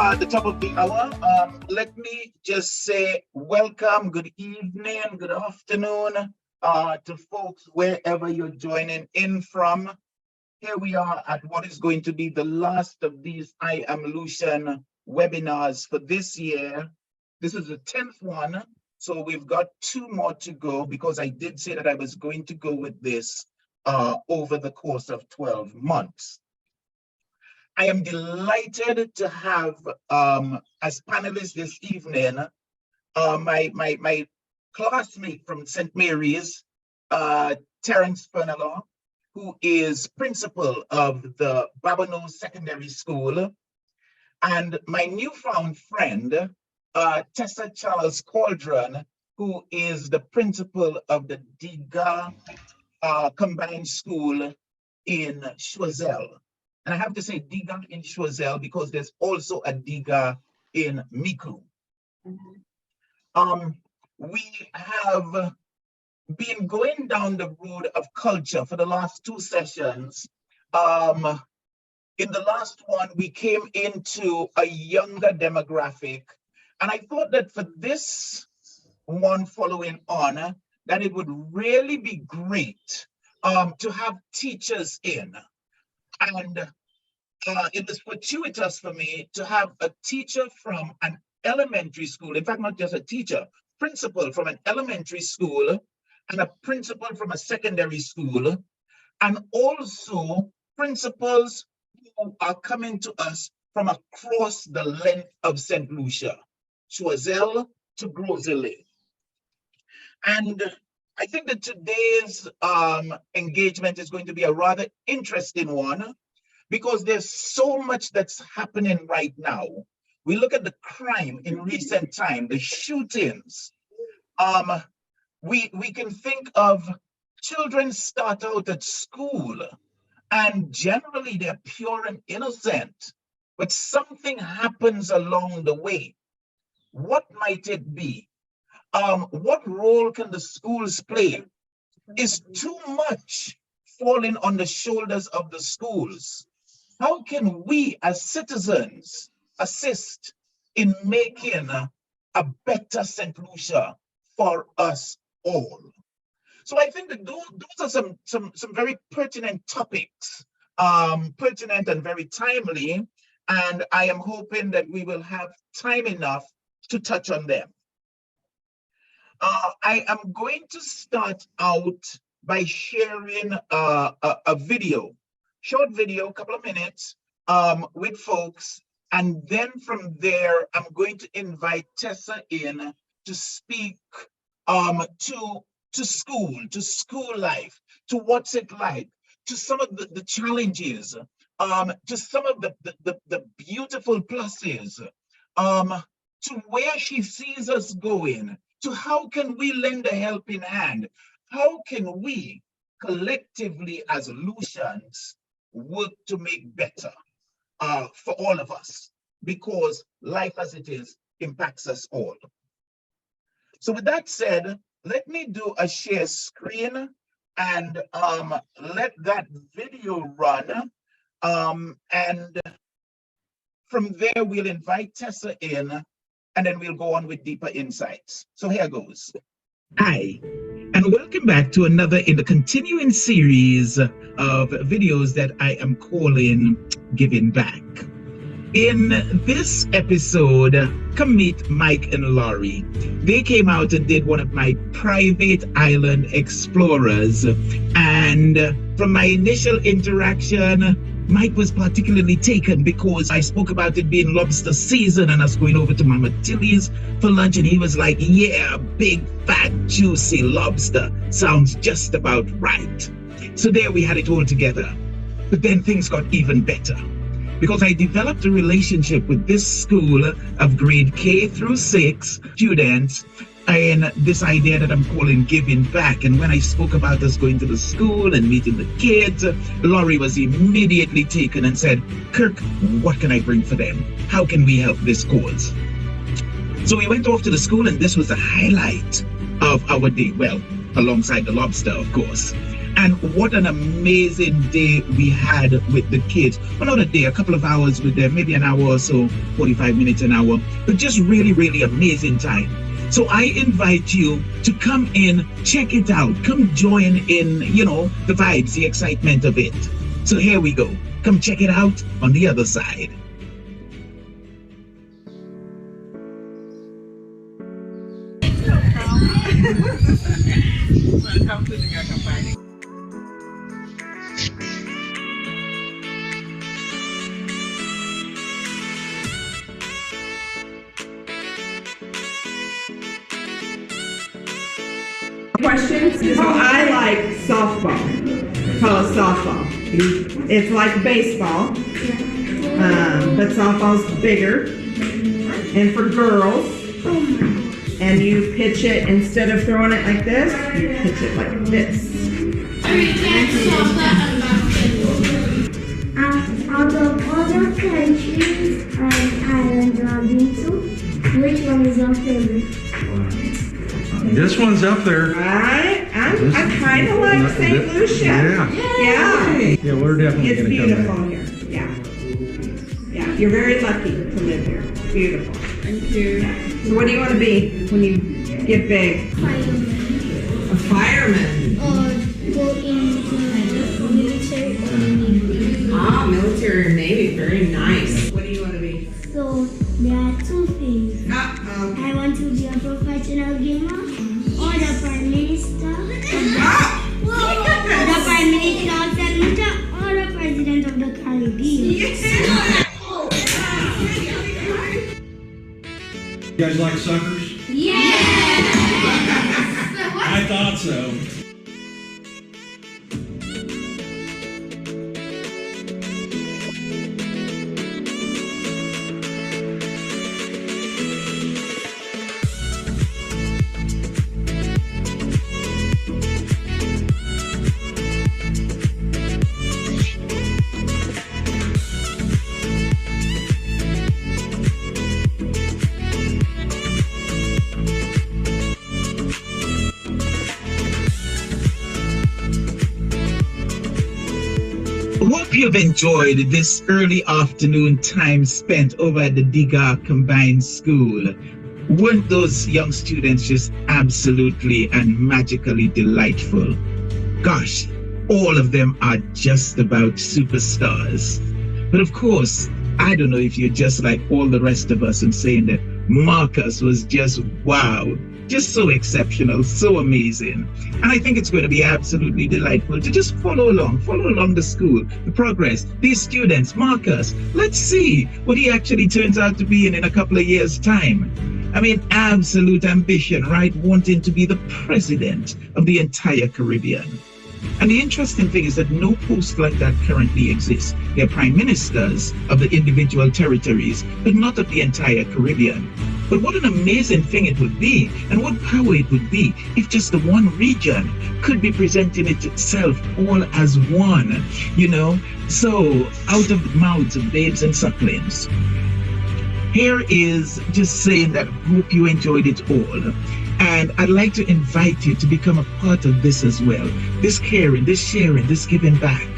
at the top of the hour. Let me just say welcome, good evening, good afternoon to folks wherever you're joining in from. Here we are at what is going to be the last of these I Am Lucian webinars for this year. This is the 10th one, so we've got 2 more to go because I did say that I was going to go with this over the course of 12 months. I am delighted to have as panelists this evening my classmate from St. Mary's, Terrence Fernelon, who is principal of the Babonneau Secondary School, and my newfound friend, Tessa Charles-Calderon, who is the principal of the Diga Combined School in Choiseul. And I have to say Diga in Choiseul because there's also a Diga in Micoud. We have been going down the road of culture for the last 2 sessions. In the last one, we came into a younger demographic. And I thought that for this one following on, that it would really be great to have teachers in. And it was fortuitous for me to have a teacher from an elementary school, in fact, not just a teacher, principal from an elementary school and a principal from a secondary school, and also principals who are coming to us from across the length of Saint Lucia, Choiseul to Grosley. And I think that today's engagement is going to be a rather interesting one because there's so much that's happening right now. We look at the crime in recent time, the shootings. We can think of children start out at school and generally they're pure and innocent, but something happens along the way. What might it be? What role can the schools play? Is too much falling on the shoulders of the schools? How can we as citizens assist in making a better St. Lucia for us all? So I think that those are some very pertinent topics, pertinent and very timely, and I am hoping that we will have time enough to touch on them. I am going to start out by sharing a video, short video, a couple of minutes with folks. And then from there, I'm going to invite Tessa in to speak to school life, to what's it like, to some of the challenges, to some of the beautiful pluses, to where she sees us going, to how can we lend a helping hand? How can we collectively as Lucians work to make better for all of us? Because life as it is impacts us all. So with that said, let me do a share screen and let that video run. And from there, we'll invite Tessa in, and then we'll go on with deeper insights. So here goes. Hi, and welcome back to another in the continuing series of videos that I am calling Giving Back. In this episode, come meet Mike and Laurie. They came out and did one of my private island explorers. And from my initial interaction, Mike was particularly taken because I spoke about it being lobster season and us going over to Mama Tilly's for lunch, and he was like, yeah, big, fat, juicy lobster. Sounds just about right. So there we had it all together. But then things got even better because I developed a relationship with this school of grade K through 6 students and this idea that I'm calling Giving Back. And when I spoke about us going to the school and meeting the kids, Laurie was immediately taken and said, Kirk, what can I bring for them? How can we help this cause? So we went off to the school, and this was the highlight of our day. Well, alongside the lobster, of course. And what an amazing day we had with the kids. Well, not a day, a couple of hours with them, maybe an hour or so, 45 minutes, an hour, but just really, really amazing time. So I invite you to come in, check it out, come join in, you know, the vibes, the excitement of it. So here we go. Come check it out on the other side. Welcome to the Gagapanik. Questions? So I like softball. Call it softball. It's like baseball, but softball's bigger and for girls. And you pitch it, instead of throwing it like this, you pitch it like this. Out of all the countries and islands I've been to, which one is your favorite? This one's up there. Right? I kind of like Saint Lucia. Yeah, we're definitely it's going to beautiful come here. Yeah, you're very lucky to live here. It's beautiful. Thank you. Yeah. So what do you want to be when you get big? Fireman. A fireman. Or go into the military or Navy. Ah, military or Navy. Very nice. What do you want to be? So there are two things. Uh-oh. I want to be a professional gamer or the Prime Minister. The Prime Minister of Saint Lucian or the President of the Caribbean. Yes. You guys like suckers? Yeah! I thought so. Hope you've enjoyed this early afternoon time spent over at the Diga Combined School. Weren't those young students just absolutely and magically delightful? Gosh, all of them are just about superstars. But of course, I don't know if you're just like all the rest of us and saying that Marcus was just wow. Just so exceptional, so amazing. And I think it's going to be absolutely delightful to just follow along the school, the progress, these students, Marcus. Let's see what he actually turns out to be in a couple of years' time. I mean, absolute ambition, right? Wanting to be the president of the entire Caribbean. And the interesting thing is that no post like that currently exists. They're prime ministers of the individual territories, but not of the entire Caribbean. But what an amazing thing it would be, and what power it would be if just the one region could be presenting itself all as one, you know? So, out of the mouths of babes and sucklings. Here is just saying that I hope you enjoyed it all. And I'd like to invite you to become a part of this as well. This caring, this sharing, this giving back.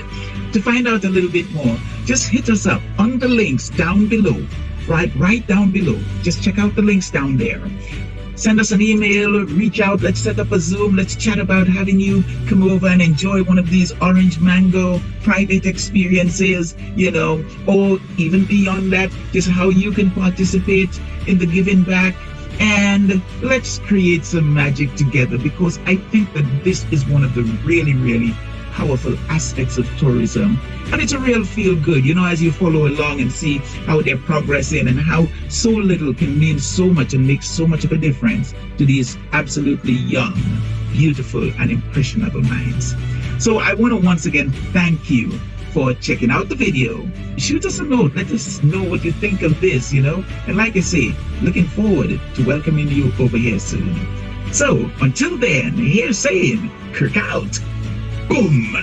To find out a little bit more, just hit us up on the links down below, right down below. Just check out the links down there. Send us an email, reach out, let's set up a Zoom, let's chat about having you come over and enjoy one of these orange mango private experiences, you know, or even beyond that, just how you can participate in the giving back. And let's create some magic together, because I think that this is one of the really, really powerful aspects of tourism. And it's a real feel good, you know, as you follow along and see how they're progressing and how so little can mean so much and make so much of a difference to these absolutely young, beautiful, and impressionable minds. So I want to once again thank you for checking out the video. Shoot us a note, let us know what you think of this, you know, and like I say, looking forward to welcoming you over here soon. So until then, here's saying Kirk out. Boom.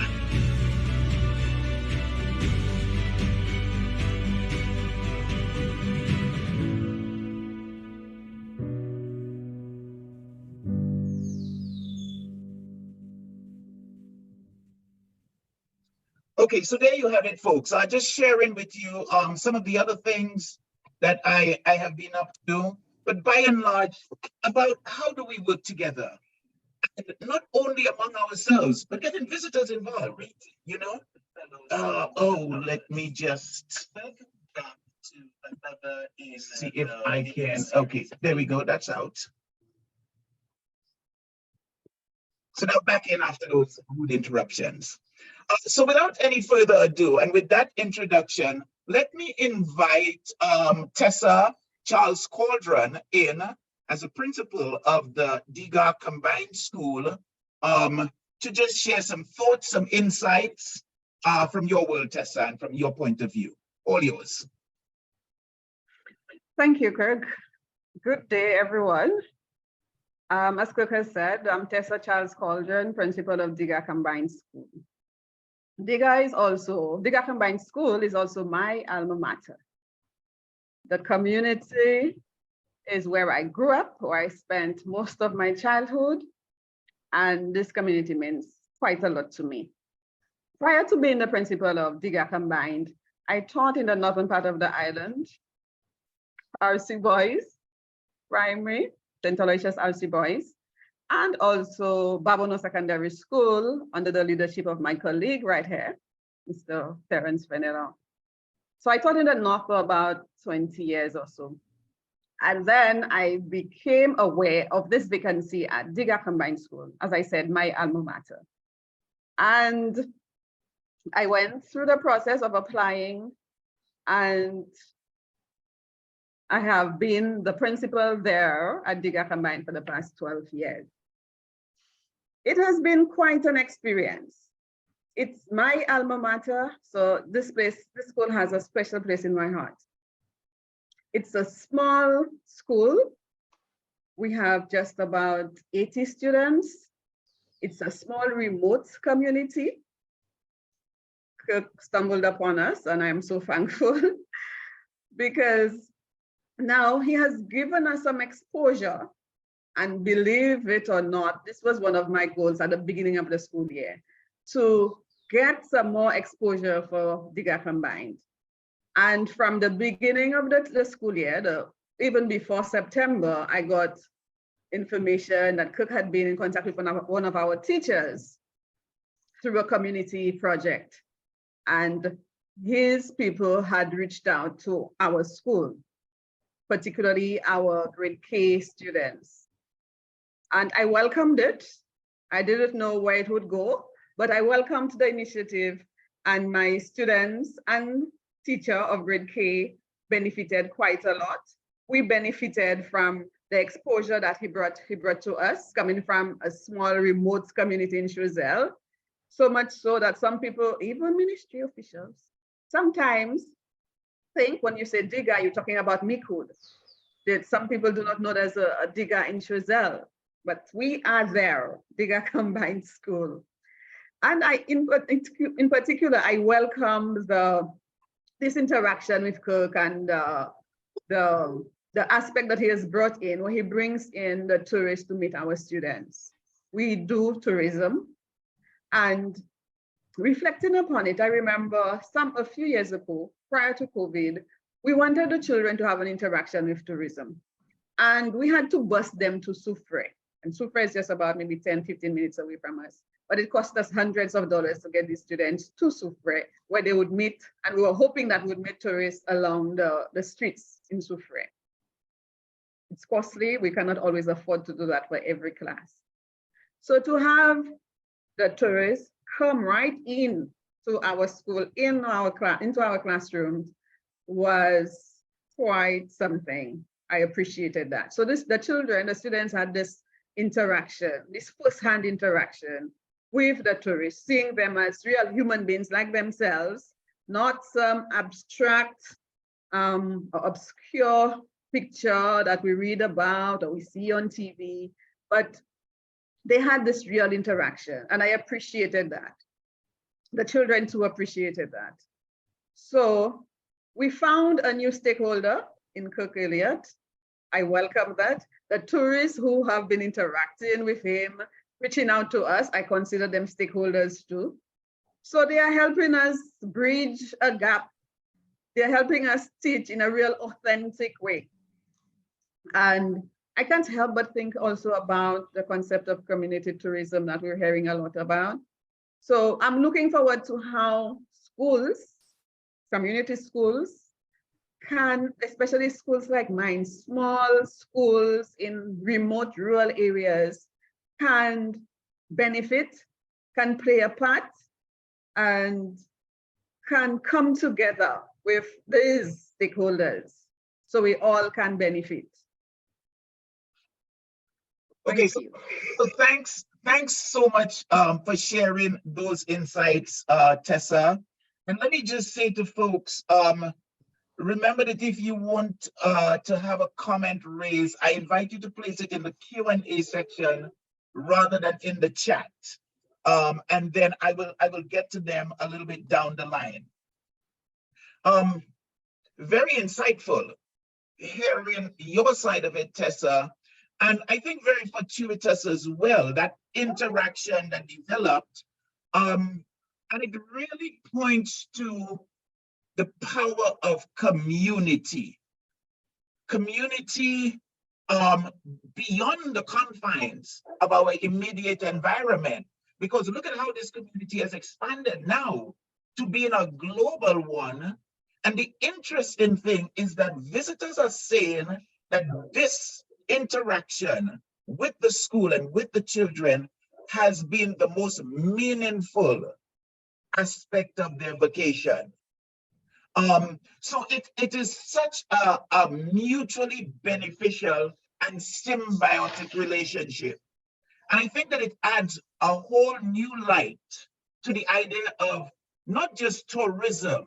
Okay, so there you have it, folks. I'm just sharing with you some of the other things that I have been up to, but by and large, about how do we work together, and not only among ourselves, but getting visitors involved, you know? Oh, let me just see if I can. Okay, there we go. That's out. So now back in after those rude interruptions. So without any further ado, and with that introduction, let me invite Tessa Charles-Calderon in as a principal of the DIGA Combined School to just share some thoughts, some insights from your world, Tessa, and from your point of view. All yours. Thank you, Kirk. Good day, everyone. As Kirk has said, I'm Tessa Charles-Calderon, principal of DIGA Combined School. DIGA Combined School is also my alma mater. The community is where I grew up, where I spent most of my childhood, and this community means quite a lot to me. Prior to being the principal of DIGA Combined, I taught in the northern part of the island, RC Boys Primary, St. Aloysius RC Boys, and also Babono Secondary School under the leadership of my colleague right here, Mr. Terrence Fernelon. So I taught in the north for about 20 years or so. And then I became aware of this vacancy at DIGA Combined School, as I said, my alma mater. And I went through the process of applying, and I have been the principal there at DIGA Combined for the past 12 years. It has been quite an experience. It's my alma mater, so this school has a special place in my heart. It's a small school. We have just about 80 students. It's a small remote community. Kirk stumbled upon us, and I'm so thankful because now he has given us some exposure, and believe it or not, this was one of my goals at the beginning of the school year, to get some more exposure for DIGA Combined. And from the beginning of the school year, even before September, I got information that Kirk had been in contact with one of our teachers through a community project. And his people had reached out to our school, particularly our grade K students. And I welcomed it. I didn't know where it would go, but I welcomed the initiative, and my students and teacher of grade K benefited quite a lot. We benefited from the exposure that he brought to us, coming from a small remote community in Choiseul. So much so that some people, even ministry officials, sometimes think when you say DIGA, you're talking about Mikud. That some people do not know there's a DIGA in Choiseul, but we are there, DIGA Combined School. And in particular, I welcome this interaction with Kirk and the aspect that he has brought in, where he brings in the tourists to meet our students. We do tourism, and reflecting upon it, I remember a few years ago, prior to COVID, we wanted the children to have an interaction with tourism, and we had to bus them to Soufrière. And Soufrière is just about maybe 10, 15 minutes away from us. But it cost us hundreds of dollars to get these students to Soufrière, where they would meet, and we were hoping that we would meet tourists along the streets in Soufrière. It's costly. We cannot always afford to do that for every class. So to have the tourists come right in to our school, into our classrooms, was quite something. I appreciated that. So the students had this interaction, this first-hand interaction with the tourists, seeing them as real human beings like themselves, not some abstract or obscure picture that we read about or we see on TV, but they had this real interaction, and I appreciated that. The children too appreciated that. So we found a new stakeholder in Kirk Elliott. I welcome that. The tourists who have been interacting with him, reaching out to us, I consider them stakeholders too. So they are helping us bridge a gap. They're helping us teach in a real authentic way. And I can't help but think also about the concept of community tourism that we're hearing a lot about. So I'm looking forward to how schools, community schools, can, especially schools like mine, small schools in remote rural areas, can benefit, can play a part, and can come together with these stakeholders so we all can benefit. Okay, so thanks so much for sharing those insights, Tessa. And let me just say to folks, remember that if you want to have a comment raised, I invite you to place it in the Q&A section rather than in the chat. And then I will get to them a little bit down the line. Very insightful hearing your side of it, Tessa. And I think very fortuitous as well, that interaction that developed. And it really points to the power of community. Community beyond the confines of our immediate environment. Because look at how this community has expanded now to being a global one. And the interesting thing is that visitors are saying that this interaction with the school and with the children has been the most meaningful aspect of their vacation. So it is such a mutually beneficial and symbiotic relationship. And I think that it adds a whole new light to the idea of not just tourism,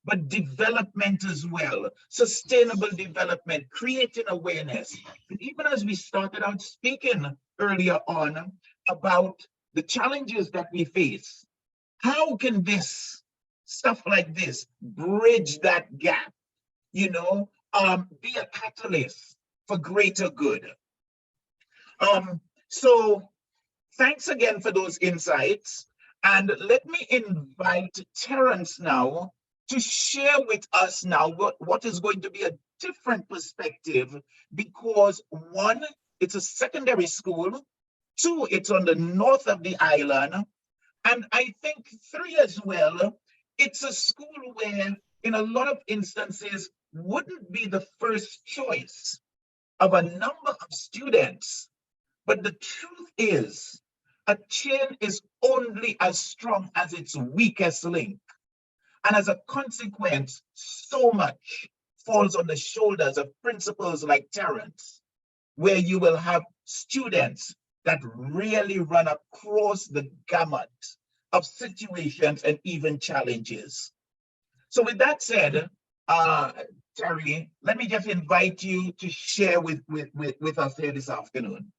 but development as well, sustainable development, creating awareness. And even as we started out speaking earlier on about the challenges that we face, how can this, stuff like this, bridge that gap, you know, be a catalyst for greater good? So thanks again for those insights. And let me invite Terrence now to share with us now what is going to be a different perspective, because one, it's a secondary school, two, it's on the north of the island, and I think three as well, it's a school where in a lot of instances wouldn't be the first choice of a number of students. But the truth is, a chain is only as strong as its weakest link. And as a consequence, so much falls on the shoulders of principals like Terrence, where you will have students that really run across the gamut of situations and even challenges. So with that said, Terry, let me just invite you to share with us here this afternoon.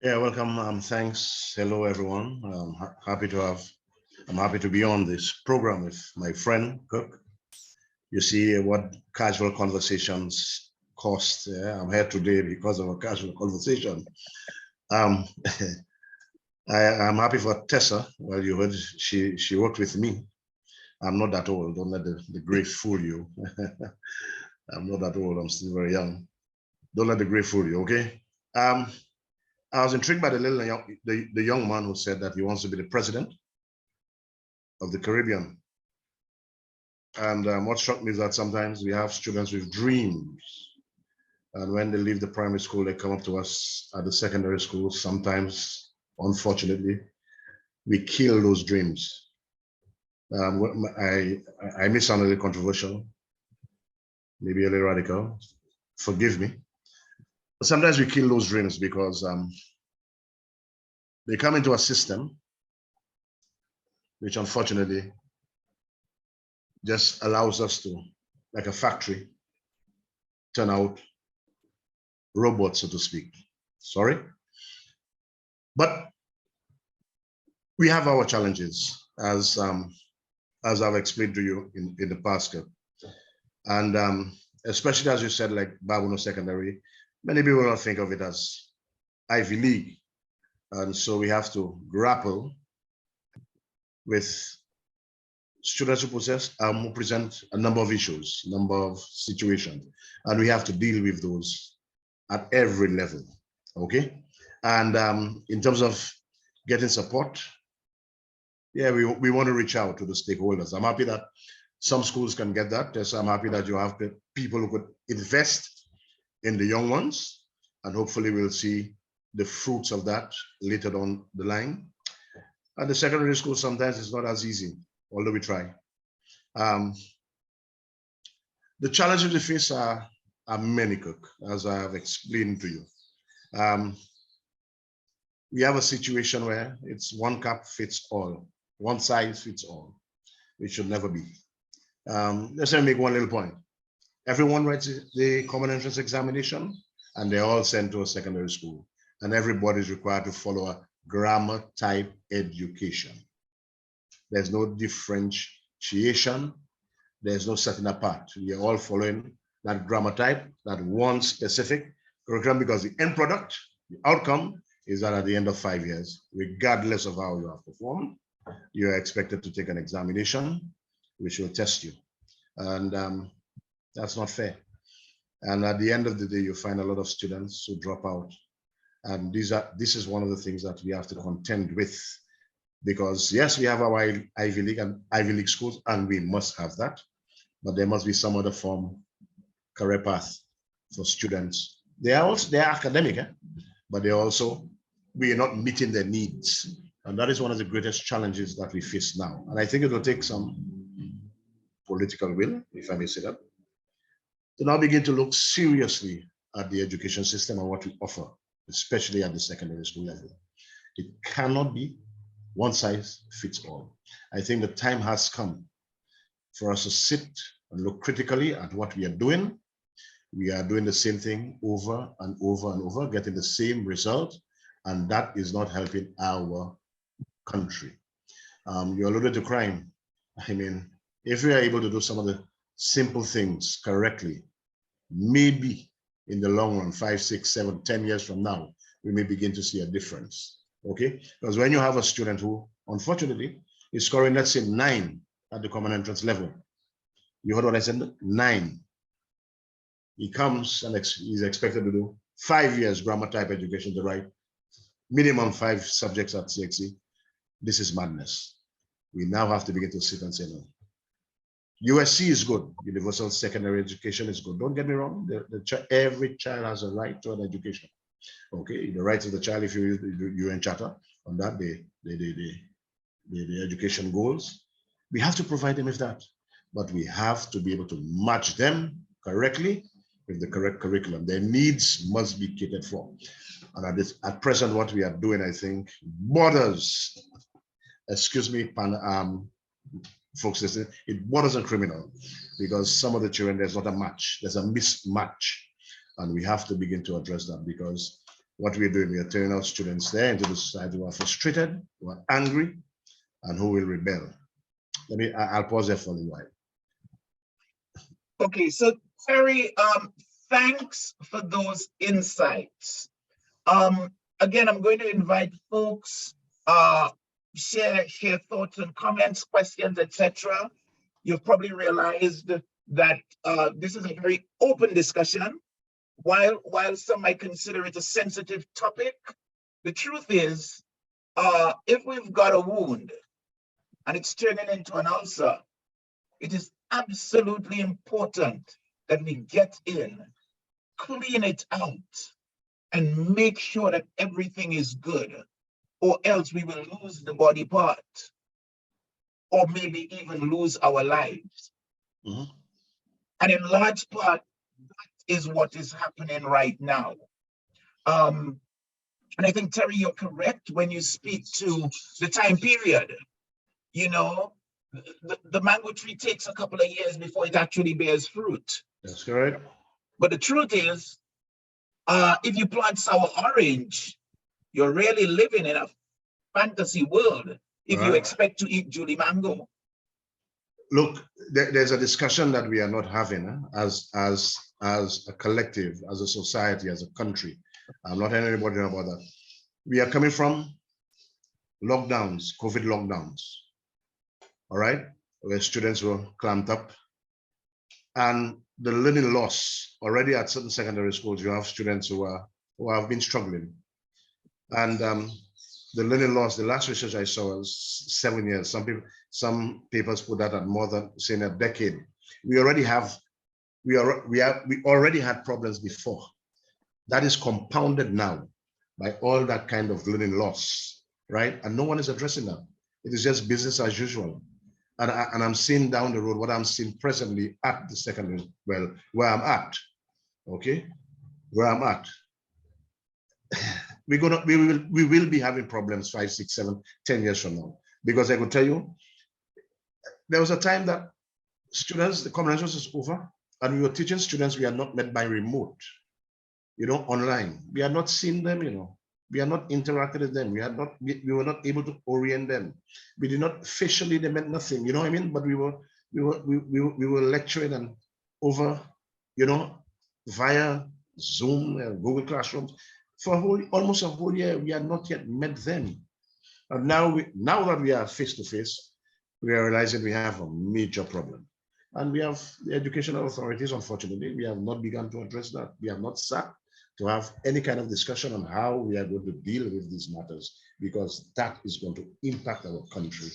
Yeah, welcome. Thanks. Hello, everyone. I'm happy to be on this program with my friend Kirk. You see what casual conversations cost. I'm here today because of a casual conversation. I'm happy for Tessa. Well, you heard she worked with me. I'm not that old. Don't let the grave fool you. I'm not that old. I'm still very young. Don't let the grave fool you. Okay. I was intrigued by the young man who said that he wants to be the president of the Caribbean. And what struck me is that sometimes we have students with dreams. And when they leave the primary school, they come up to us at the secondary school. Sometimes, unfortunately, we kill those dreams. I may sound a little controversial, maybe a little radical, forgive me. But sometimes we kill those dreams because they come into a system which unfortunately just allows us to, like a factory, turn out robots, so to speak. Sorry. But we have our challenges, as I've explained to you in the past. And especially as you said, like Babuno Secondary, many people don't think of it as Ivy League. And so we have to grapple with students who present a number of issues, number of situations, and we have to deal with those at every level, okay? And in terms of getting support, yeah, we want to reach out to the stakeholders. I'm happy that some schools can get that. Yes, I'm happy that you have people who could invest in the young ones, and hopefully we'll see the fruits of that later on the line. At the secondary school, sometimes it's not as easy, although we try. The challenges we face are many, Kirk, as I have explained to you. We have a situation where it's one cap fits all, one size fits all. It should never be. Let's make one little point. Everyone writes the common entrance examination, and they're all sent to a secondary school, and everybody is required to follow a grammar type education. There's no differentiation. There's no setting apart. We are all following that grammar type, that one specific curriculum, because the end product, the outcome, is that at the end of 5 years, regardless of how you have performed, you are expected to take an examination which will test you. And that's not fair. And at the end of the day, you find a lot of students who drop out. And this is one of the things that we have to contend with, because yes, we have our Ivy League and Ivy League schools, and we must have that, but there must be some other form, career path for students. They're academic, but they're also, we are not meeting their needs. And that is one of the greatest challenges that we face now. And I think it will take some political will, if I may say that, to now begin to look seriously at the education system and what we offer, especially at the secondary school level. It cannot be one size fits all. I think the time has come for us to sit and look critically at what we are doing. We are doing the same thing over and over and over, getting the same result, and that is not helping our country. You alluded to crime. I mean, if we are able to do some of the simple things correctly, maybe in the long run, 5, 6, 7, 10 years from now, we may begin to see a difference, okay? Because when you have a student who, unfortunately, is scoring, let's say, 9 at the common entrance level, you heard what I said, 9. He comes and he's expected to do 5 years grammar type education to write minimum 5 subjects at CXC. This is madness. We now have to begin to sit and say no. USC is good. Universal secondary education is good. Don't get me wrong. Every child has a right to an education. Okay, the rights of the child, if you use the UN Charter on that, the education goals, we have to provide them with that. But we have to be able to match them correctly with the correct curriculum. Their needs must be catered for. And at present, what we are doing, I think, borders, excuse me, folks listening, it borders on criminal, because some of the children, there's not a match, there's a mismatch. And we have to begin to address that, because what we're doing, we are turning out students there into the society who are frustrated, who are angry, and who will rebel. I'll pause there for a while. Okay, so Terry, thanks for those insights. Again, I'm going to invite folks, share thoughts and comments, questions, etc. You've probably realized that this is a very open discussion. While some might consider it a sensitive topic, the truth is, if we've got a wound and it's turning into an ulcer, it is absolutely important that we get in, clean it out, and make sure that everything is good, or else we will lose the body part, or maybe even lose our lives. Mm-hmm. And in large part, that is what is happening right now. And I think, Terry, you're correct when you speak to the time period. You know, the mango tree takes a couple of years before it actually bears fruit. That's correct. But the truth is, if you plant sour orange, you're really living in a fantasy world if you expect to eat Julie mango. Look, there's a discussion that we are not having as a collective, as a society, as a country. I'm not telling anybody about that. We are coming from lockdowns, COVID lockdowns. all right, where students were clamped up. And the learning loss, already at certain secondary schools, you have students who have been struggling. And the learning loss, the last research I saw was 7 years. Some papers put that at more than, say, a decade. We already had problems before. That is compounded now by all that kind of learning loss, right? And no one is addressing that. It is just business as usual. And I'm seeing down the road what I'm seeing presently at the secondary, well, where I'm at, okay? Where I'm at. We will be having problems 5, 6, 7, 10 years from now. Because I could tell you, there was a time that students, the combinations is over, and we were teaching students we are not met by remote, online. We are not seeing them, we are not interacting with them. We were not able to orient them. We did not facially, they meant nothing, you know what I mean? But we were lecturing and over, via Zoom and Google Classrooms for almost a whole year. We had not yet met them. And now that we are face to face, we are realizing we have a major problem. And we have the educational authorities, unfortunately, we have not begun to address that. We have not sat to have any kind of discussion on how we are going to deal with these matters, because that is going to impact our country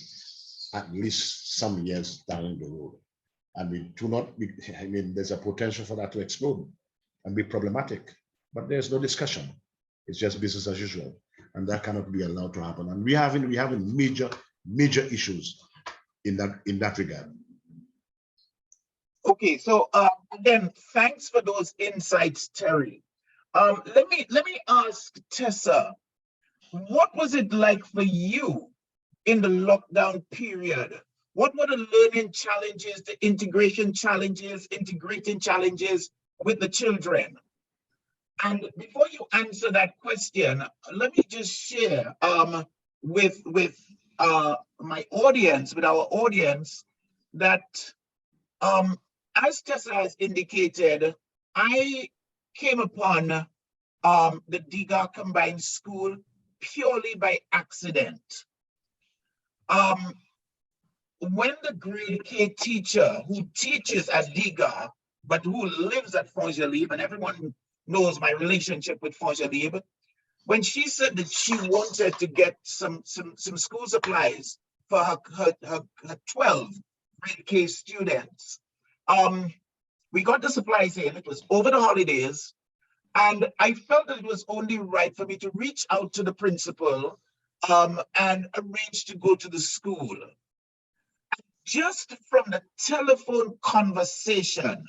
at least some years down the road. And we do not, there's a potential for that to explode and be problematic, but there's no discussion. It's just business as usual. And that cannot be allowed to happen. And we having major issues in that regard. Okay, so again, thanks for those insights, Terry. Let me ask Tessa, what was it like for you in the lockdown period? What were the learning challenges, the integration challenges, integrating challenges with the children? And before you answer that question, let me just share with my audience, with our audience, that as Tessa has indicated, I came upon the Diga Combined School purely by accident. When the grade K teacher who teaches at Diga, but who lives at Fongelib, and everyone knows my relationship with Fongelib, when she said that she wanted to get some school supplies for her 12 grade K students, we got the supplies in. It was over the holidays, and I felt that it was only right for me to reach out to the principal and arrange to go to the school. Just from the telephone conversation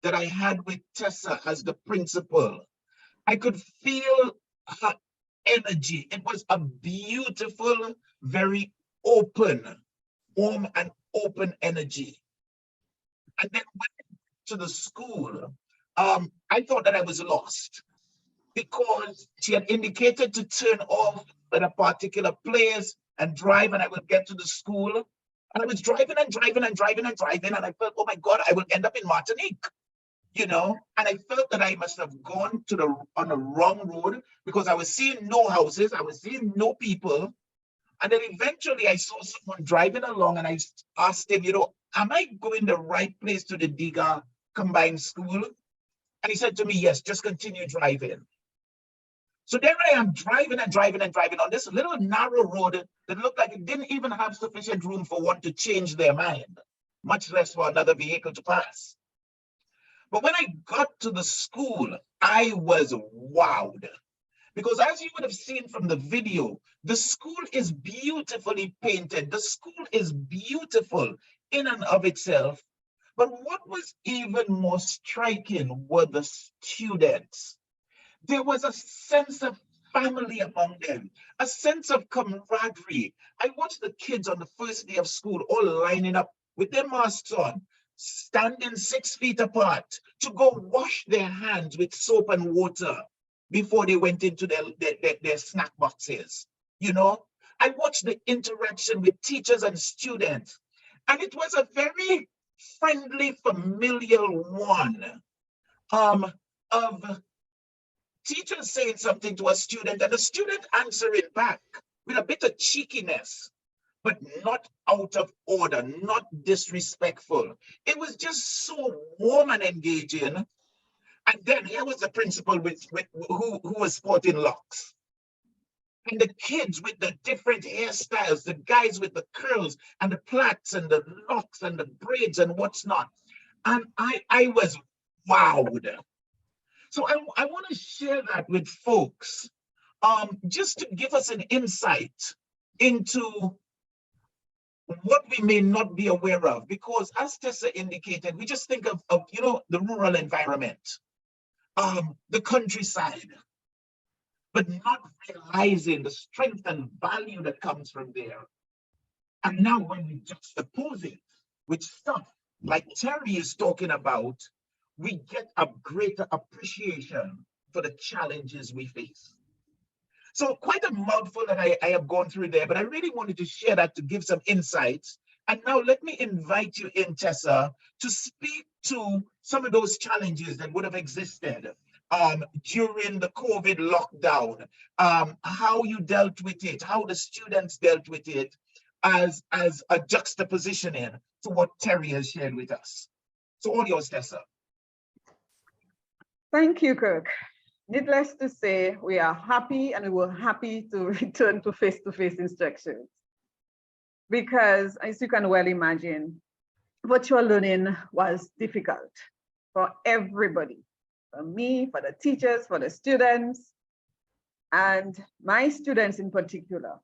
that I had with Tessa as the principal, I could feel her energy. It was a beautiful, very open, warm and open energy. And then went to the school, I thought that I was lost because she had indicated to turn off at a particular place and drive, and I would get to the school. And I was driving and driving and driving and driving, and I felt, oh my God, I will end up in Martinique, And I felt that I must have gone on the wrong road because I was seeing no houses, I was seeing no people. And then eventually I saw someone driving along, and I asked him, am I going the right place to the Diga Combined School? And he said to me, yes, just continue driving. So there I am driving and driving and driving on this little narrow road that looked like it didn't even have sufficient room for one to change their mind, much less for another vehicle to pass. But when I got to the school, I was wowed. Because as you would have seen from the video, the school is beautifully painted. The school is beautiful in and of itself. But what was even more striking were the students. There was a sense of family among them, a sense of camaraderie. I watched the kids on the first day of school all lining up with their masks on, standing 6 feet apart to go wash their hands with soap and water before they went into their snack boxes. I watched the interaction with teachers and students, and it was a very friendly, familiar one of teachers saying something to a student and the student answering back with a bit of cheekiness. but not out of order, not disrespectful. It was just so warm and engaging. And then here was the principal who was sporting locks. And the kids with the different hairstyles, the guys with the curls and the plaits and the locks and the braids and what's not. And I was wowed. So I want to share that with folks, just to give us an insight into what we may not be aware of. Because as Tessa indicated, we just think of the rural environment, the countryside, but not realizing the strength and value that comes from there. And now when we juxtapose it with stuff like Terry is talking about, we get a greater appreciation for the challenges we face. So quite a mouthful that I have gone through there, but I really wanted to share that to give some insights. And now let me invite you in, Tessa, to speak to some of those challenges that would have existed during the COVID lockdown, how you dealt with it, how the students dealt with it as a juxtapositioning to what Terry has shared with us. So all yours, Tessa. Thank you, Kirk. Needless to say, we are happy and we were happy to return to face-to-face instruction. Because as you can well imagine, virtual learning was difficult for everybody, for me, for the teachers, for the students, and my students in particular.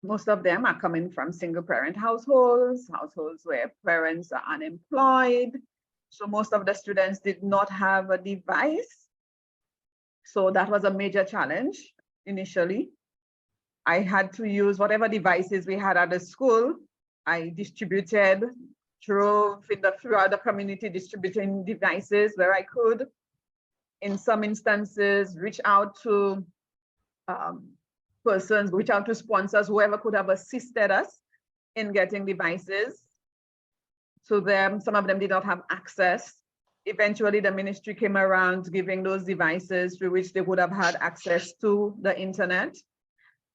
Most of them are coming from single parent households where parents are unemployed. So most of the students did not have a device. So that was a major challenge initially. I had to use whatever devices we had at the school. I distributed, drove throughout the community distributing devices where I could. In some instances, reach out to reach out to sponsors, whoever could have assisted us in getting devices to them. Some of them did not have access. Eventually, the ministry came around giving those devices through which they would have had access to the internet.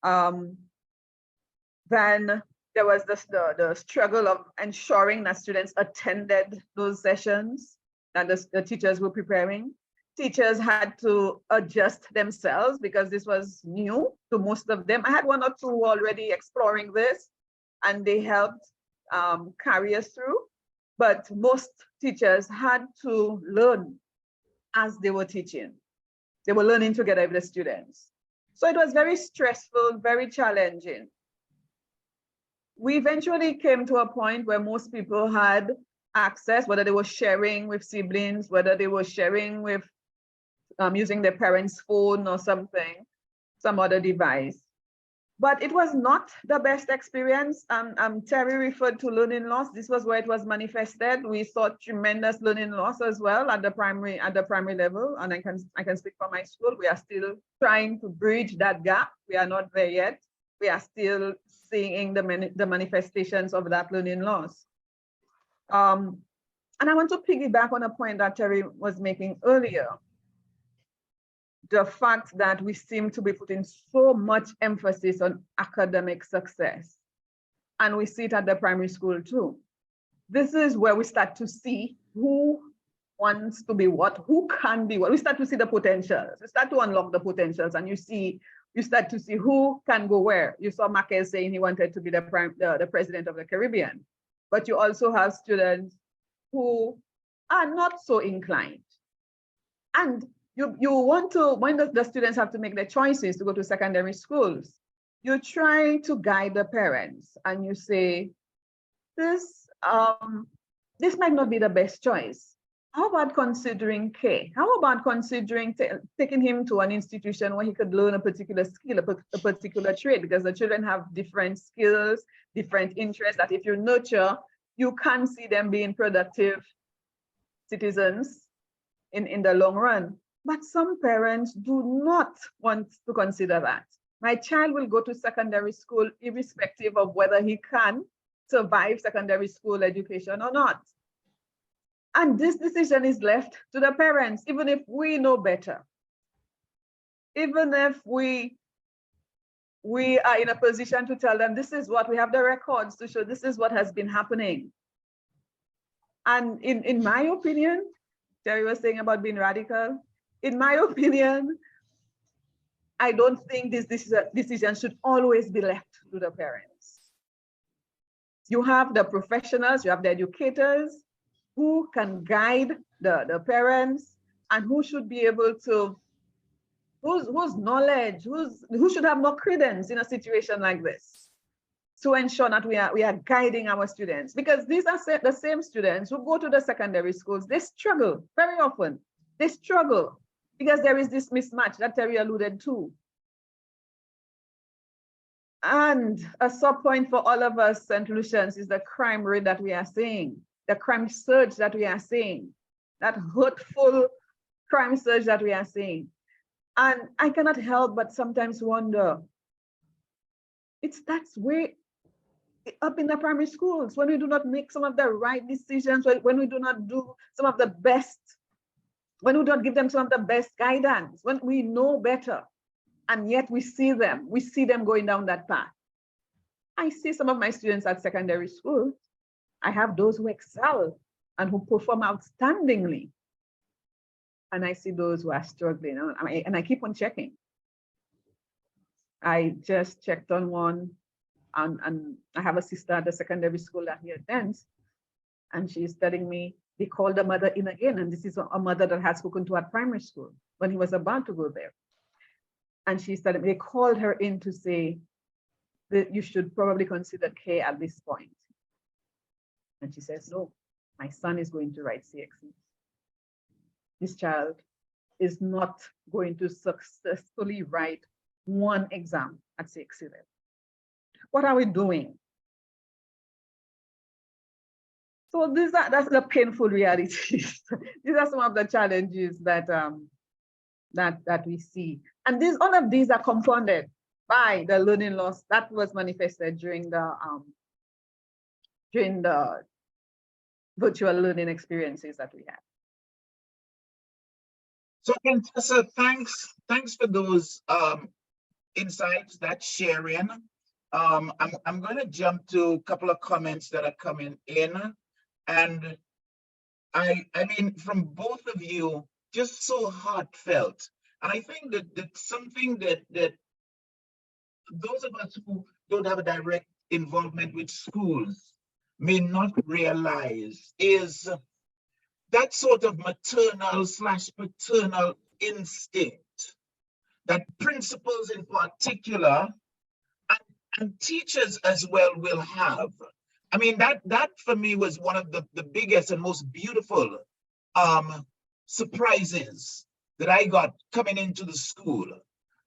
Then there was the struggle of ensuring that students attended those sessions that the teachers were preparing. Teachers had to adjust themselves because this was new to most of them. I had one or two already exploring this, and they helped carry us through. But most teachers had to learn as they were teaching. They were learning together with the students. So it was very stressful, very challenging. We eventually came to a point where most people had access, whether they were sharing with siblings, whether they were sharing with using their parents' phone or something, some other device. But it was not the best experience. Terry referred to learning loss. This was where it was manifested. We saw tremendous learning loss as well at the primary level. And I can speak for my school. We are still trying to bridge that gap. We are not there yet. We are still seeing the manifestations of that learning loss. And I want to piggyback on a point that Terry was making earlier. The fact that we seem to be putting so much emphasis on academic success. And we see it at the primary school too. This is where we start to see who wants to be what, who can be what. We start to see the potentials. We start to unlock the potentials, and you start to see who can go where. You saw Marquez saying he wanted to be the president of the Caribbean, but you also have students who are not so inclined. And you want to, when the students have to make their choices to go to secondary schools, you try to guide the parents and you say, this might not be the best choice. How about considering K? How about considering taking him to an institution where he could learn a particular skill, a particular trade, because the children have different skills, different interests that if you nurture, you can see them being productive citizens in the long run. But some parents do not want to consider that. My child will go to secondary school irrespective of whether he can survive secondary school education or not. And this decision is left to the parents, even if we know better. Even if we we are in a position to tell them, this is what we have the records to show, this is what has been happening. And in my opinion, Terry was saying about being radical. In my opinion, I don't think this decision should always be left to the parents. You have the professionals, you have the educators who can guide the parents and who should be able to, whose knowledge, who should have more credence in a situation like this to ensure that we are guiding our students. Because these are the same students who go to the secondary schools, they struggle very often. They struggle because there is this mismatch that Terry alluded to. And a sub point for all of us St. Lucians is the crime rate that we are seeing, the crime surge that we are seeing, that hurtful crime surge that we are seeing. And I cannot help but sometimes wonder, that's way up in the primary schools, when we do not make some of the right decisions, when we do not do some of the best, when we don't give them some of the best guidance, when we know better. And yet we see them going down that path. I see some of my students at secondary school. I have those who excel and who perform outstandingly. And I see those who are struggling, and I keep on checking. I just checked on one, and I have a sister at the secondary school that he attends, and she's telling me they called the mother in again, and this is a mother that had spoken to at primary school when he was about to go there. And she said they called her in to say that you should probably consider K at this point. And she says, no, my son is going to write CXE. This child is not going to successfully write one exam at CXE level. What are we doing? So that's the painful realities. These are some of the challenges that we see. And all of these are compounded by the learning loss that was manifested during the virtual learning experiences that we had. So again, Tessa, thanks for those insights, that sharing. I'm going to jump to a couple of comments that are coming in, and I mean, from both of you, just so heartfelt. And I think that something that those of us who don't have a direct involvement with schools may not realize is that sort of maternal/paternal instinct that principals in particular and teachers as well will have. I mean, that for me was one of the biggest and most beautiful surprises that I got coming into the school.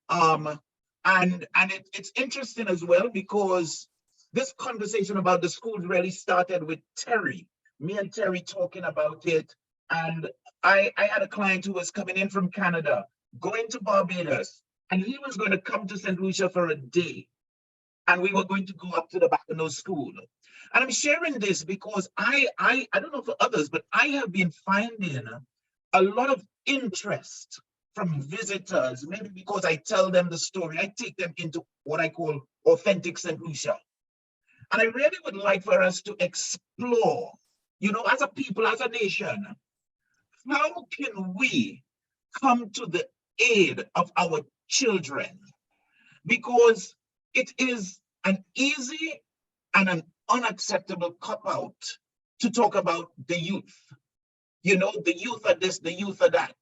And it's interesting as well, because this conversation about the schools really started with Terry, me and Terry talking about it. And I had a client who was coming in from Canada, going to Barbados, and he was going to come to Saint Lucia for a day. And we were going to go up to the Baccano school. And I'm sharing this because I don't know for others, but I have been finding a lot of interest from visitors, maybe because I tell them the story. I take them into what I call authentic Saint Lucia. And I really would like for us to explore, as a people, as a nation, how can we come to the aid of our children? Because it is an easy and an unacceptable cop-out to talk about the youth. The youth are this, the youth are that.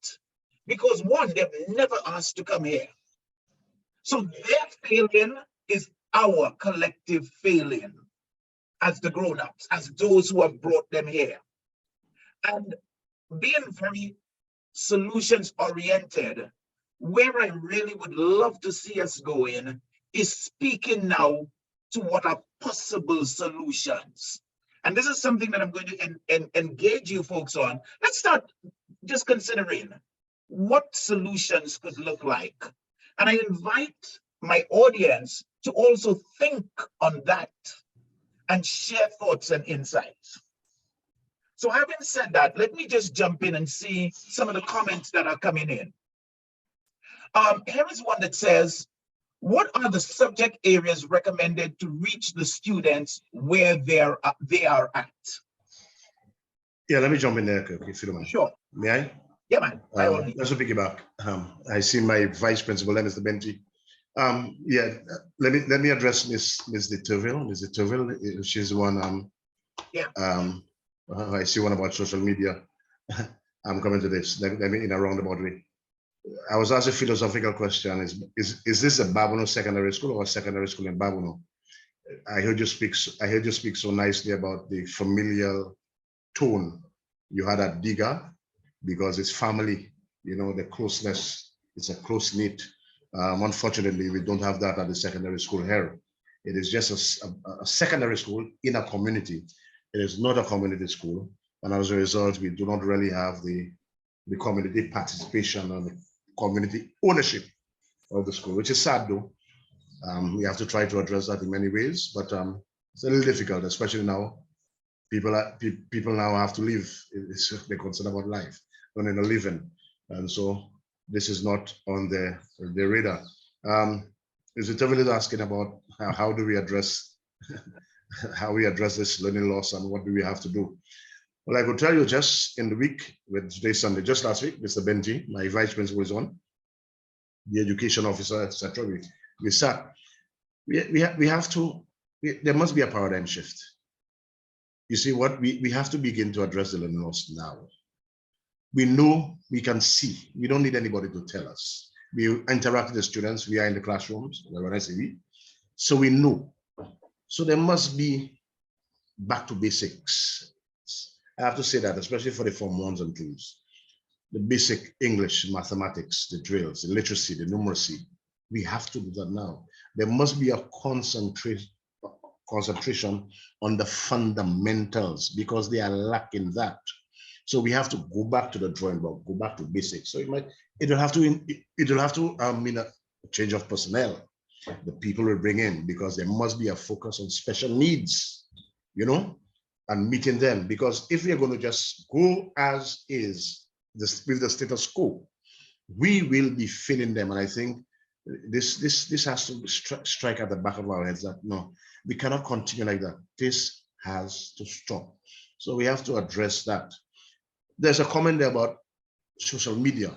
Because one, they've never asked to come here. So their failing is our collective failing as the grown-ups, as those who have brought them here. And being very solutions-oriented, where I really would love to see us going is speaking now to what are possible solutions. And this is something that I'm going to engage you folks on. Let's start just considering what solutions could look like. And I invite my audience to also think on that and share thoughts and insights. So having said that, let me just jump in and see some of the comments that are coming in. Here is one that says, What are the subject areas recommended to reach the students where they are at? Yeah, let me jump in there, Kirk, if you don't mind. Sure. May I? Yeah, man. By all means. Just to piggyback, I see my vice principal, Mr. Benji. Yeah, let me address Ms. de Turville. Ms. de Turville, she's one. I see one about social media. I'm coming to this. Let me in a roundabout way. I was asked a philosophical question: Is this a Babono secondary school or a secondary school in Babono? I heard you speak so nicely about the familial tone you had at Diga, because it's family. You know, the closeness. It's a close knit. Unfortunately, we don't have that at the secondary school here. It is just a secondary school in a community. It is not a community school, and as a result, we do not really have the community participation and the community ownership of the school, which is sad though. We have to try to address that in many ways, but it's a little difficult, especially now. People now have to live. They're concerned about life, earning a living, and so this is not on the radar. Is it really asking about how do we address this learning loss and what do we have to do? Well, I could tell you just in the week, with today's Sunday, just last week, Mr. Benji, my vice principal, is on, the education officer, etc. We sat. There must be a paradigm shift. You see what we have to begin to address the learning loss now. We know, we can see. We don't need anybody to tell us. We interact with the students. We are in the classrooms. When I say we, so we know. So there must be back to basics. I have to say that, especially for the Form 1s and 2s. The basic English, mathematics, the drills, the literacy, the numeracy. We have to do that now. There must be a concentration on the fundamentals, because they are lacking that. So we have to go back to the drawing board, go back to basics. So it'll have to mean a change of personnel. The people will bring in, because there must be a focus on special needs, you know, and meeting them. Because if we are going to just go as is with the status quo, we will be filling them. And I think this has to strike at the back of our heads that no, we cannot continue like that. This has to stop. So we have to address that. There's a comment there about social media.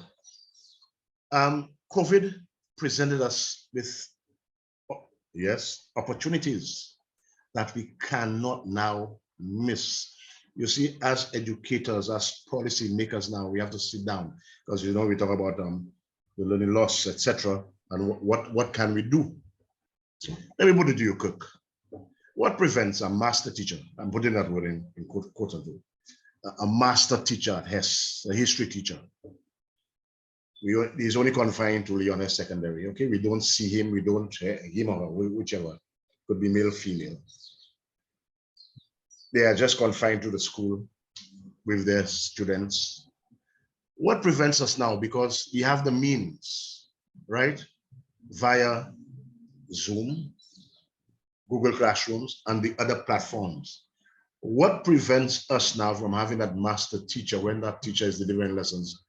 COVID presented us with, yes, opportunities that we cannot now miss. You see, as educators, as policy makers now, we have to sit down, because, you know, we talk about the learning loss, etc. And what can we do? Let me put it to you, Kirk. What prevents a master teacher, I'm putting that word in quote unquote, a master teacher at HES, a history teacher. He's only confined to Leon HES Secondary. Okay, we don't see him, we don't him or her, whichever, could be male, female. They are just confined to the school with their students. What prevents us now? Because we have the means, right? Via Zoom, Google Classrooms, and the other platforms. What prevents us now from having that master teacher, when that teacher is delivering lessons,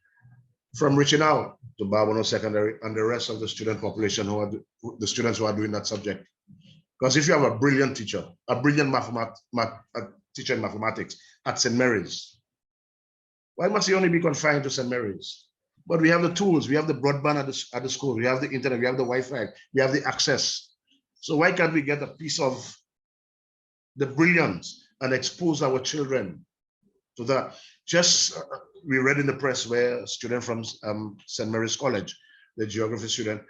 from reaching out to Babono Secondary and the rest of the student population, the students who are doing that subject? Because if you have a brilliant teacher, a brilliant teacher in mathematics at St. Mary's, why must he only be confined to St. Mary's? But we have the tools, we have the broadband at the school, we have the internet, we have the Wi-Fi, we have the access. So why can't we get a piece of the brilliance and expose our children to that? Just we read in the press where a student from St. Mary's College, the geography student,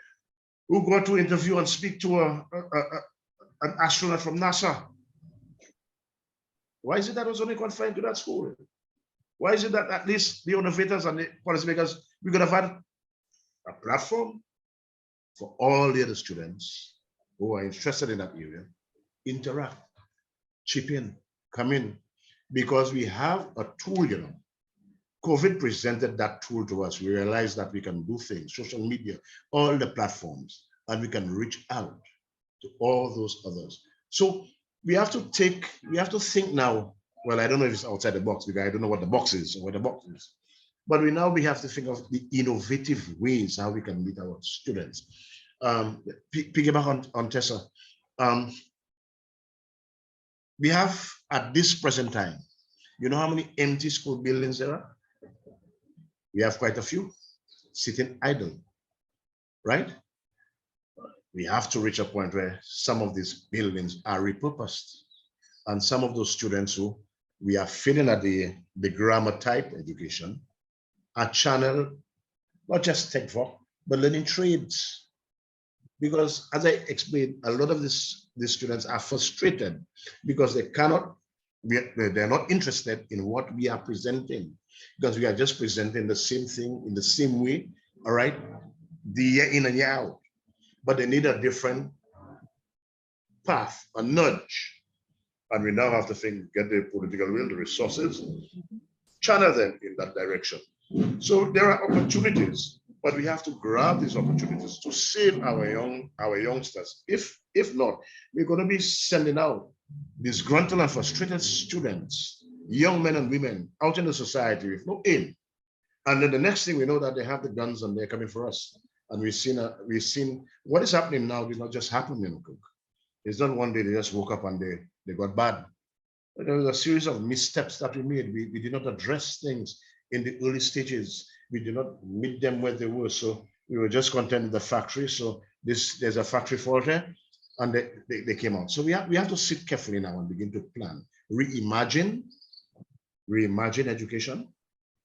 who got to interview and speak to an astronaut from NASA. Why is it that was only confined to that school? Why is it that at least the innovators and the policymakers, we could have had a platform for all the other students who are interested in that area, interact, chip in, come in, because we have a tool, you know. COVID presented that tool to us. We realized that we can do things, social media, all the platforms, and we can reach out to all those others. So we have to think now. Well, I don't know if it's outside the box, because I don't know what the box is or what the box is. But we have to think of the innovative ways how we can meet our students. piggyback on Tessa. We have at this present time, you know how many empty school buildings there are? We have quite a few sitting idle, right? We have to reach a point where some of these buildings are repurposed, and some of those students who we are feeling at the grammar type education are channeled, not just tech for, but learning trades. Because as I explained, a lot of these students are frustrated because they cannot, they're not interested in what we are presenting, because we are just presenting the same thing in the same way, all right, the year in and year out. But they need a different path, a nudge. And we now have to think, get the political will, the resources, channel them in that direction. So there are opportunities, but we have to grab these opportunities to save our youngsters. If not, we're going to be sending out disgruntled and frustrated students, young men and women out in the society with no aim. And then the next thing we know that they have the guns and they're coming for us. And we've seen what is happening now did not just happen in Cook. It's not one day they just woke up and they got bad. But there was a series of missteps that we made. We did not address things in the early stages. We did not meet them where they were. So we were just content with the factory. So there's a factory fault there, and they came out. So we have to sit carefully now and begin to plan. Reimagine education.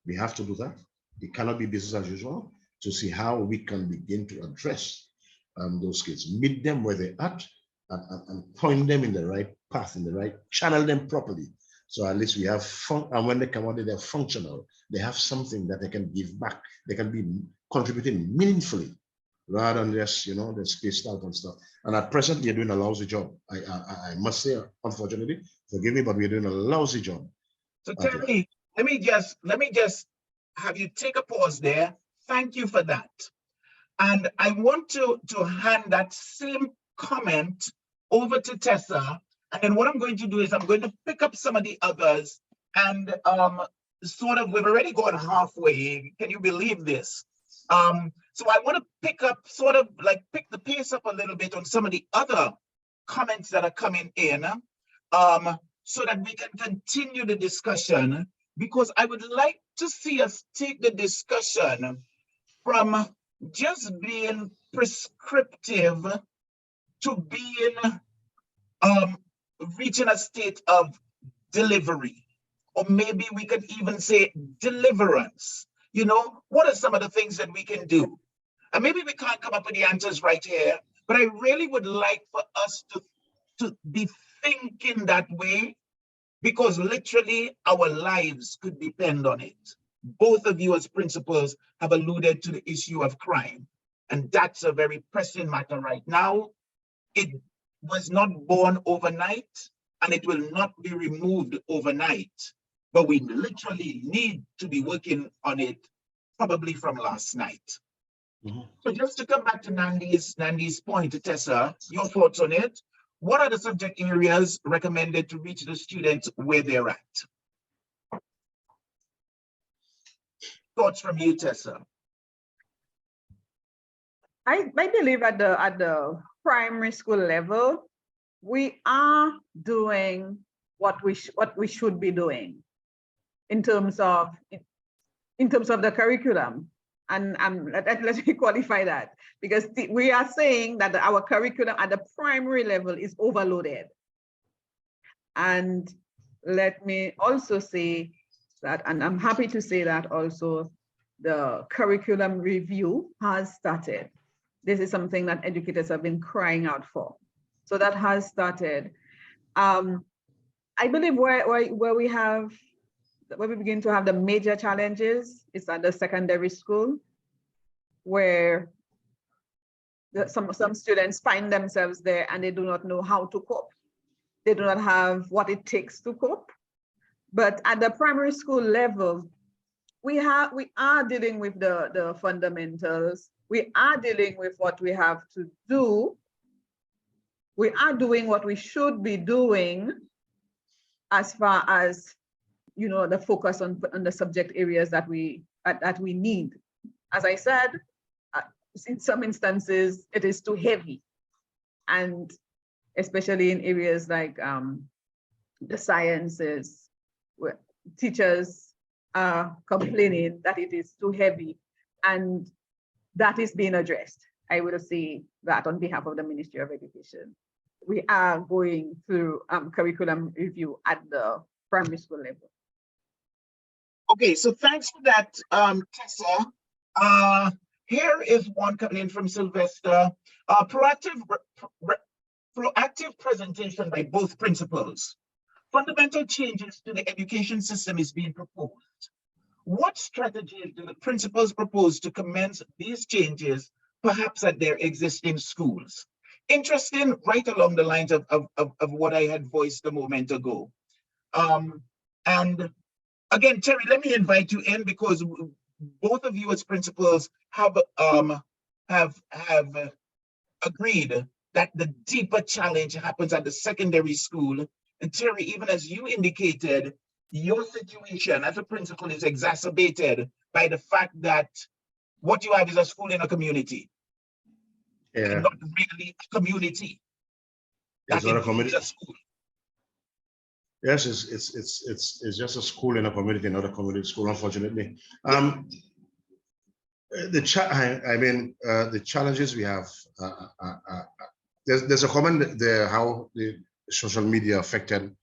We have to do that. It cannot be business as usual, to see how we can begin to address those kids, meet them where they're at, and point them in the right path, in the right, channel them properly. So at least we have fun, and when they come out, they're functional. They have something that they can give back. They can be contributing meaningfully, rather than just, they're spaced out and stuff. And at present, we're doing a lousy job. I must say, unfortunately, forgive me, but we're doing a lousy job. So Terry, let me just have you take a pause there. Thank you for that. And I want to hand that same comment over to Tessa. And then what I'm going to do is I'm going to pick up some of the others and sort of, we've already gone halfway. Can you believe this? So I want to pick up, sort of like pick the pace up a little bit on some of the other comments that are coming in, so that we can continue the discussion, because I would like to see us take the discussion from just being prescriptive to being reaching a state of delivery, or maybe we could even say deliverance. What are some of the things that we can do? And maybe we can't come up with the answers right here, but I really would like for us to be thinking that way, because literally our lives could depend on it. Both of you as principals have alluded to the issue of crime, and that's a very pressing matter right now. It was not born overnight, and it will not be removed overnight, but we literally need to be working on it probably from last night. So just to come back to Nandi's point, Tessa, your thoughts on it. What are the subject areas recommended to reach the students where they're at? Thoughts from you, Tessa? I believe at the primary school level, we are doing what we should be doing in terms of the curriculum. And let me qualify that, because we are saying that our curriculum at the primary level is overloaded. And let me also say that, and I'm happy to say that also, the curriculum review has started. This is something that educators have been crying out for. So that has started. I believe where we begin to have the major challenges is at the secondary school, where some students find themselves there and they do not know how to cope. They do not have what it takes to cope. But at the primary school level, we are dealing with the fundamentals. We are dealing with what we have to do. We are doing what we should be doing as far as, the focus on the subject areas that we need. As I said, in some instances, it is too heavy. And especially in areas like the sciences, where teachers are complaining that it is too heavy, and that is being addressed. I would say that on behalf of the Ministry of Education. We are going through curriculum review at the primary school level. Okay, so thanks for that, Tessa. Here is one coming in from Sylvester. Proactive presentation by both principals. Fundamental changes to the education system is being proposed. What strategies do the principals propose to commence these changes, perhaps at their existing schools? Interesting, right along the lines of what I had voiced a moment ago. And again, Terry, let me invite you in, because both of you as principals have agreed that the deeper challenge happens at the secondary school. And Terry, even as you indicated, your situation as a principal is exacerbated by the fact that what you have is a school in a community. Yeah. And not really a community. It's not a community. A school. Yes, it's just a school in a community, not a community school, unfortunately. The challenges we have. There's a comment there how the social media affected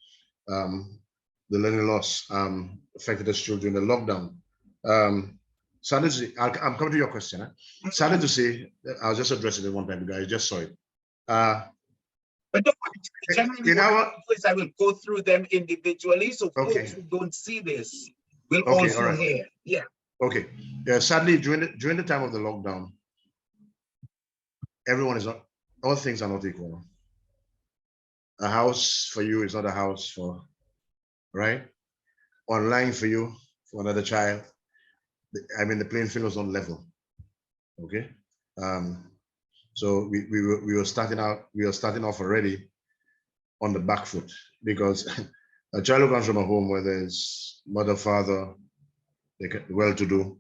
the learning loss, affected us during the lockdown. Sadly to say, I'm coming to your question. Sadly to say, I'll just address it at one time, guys. I just saw it. But don't worry, generally, I will go through them individually, so folks who don't see this will also hear. Yeah. Okay. Yeah. Sadly, during the time of the lockdown, everyone is not. All things are not equal. A house for you is not a house for, right? Online for you, for another child. I mean, the playing field was not level. Okay. So we were starting out. We were starting off already on the back foot, because a child who comes from a home where there's mother, father, they get well-to-do,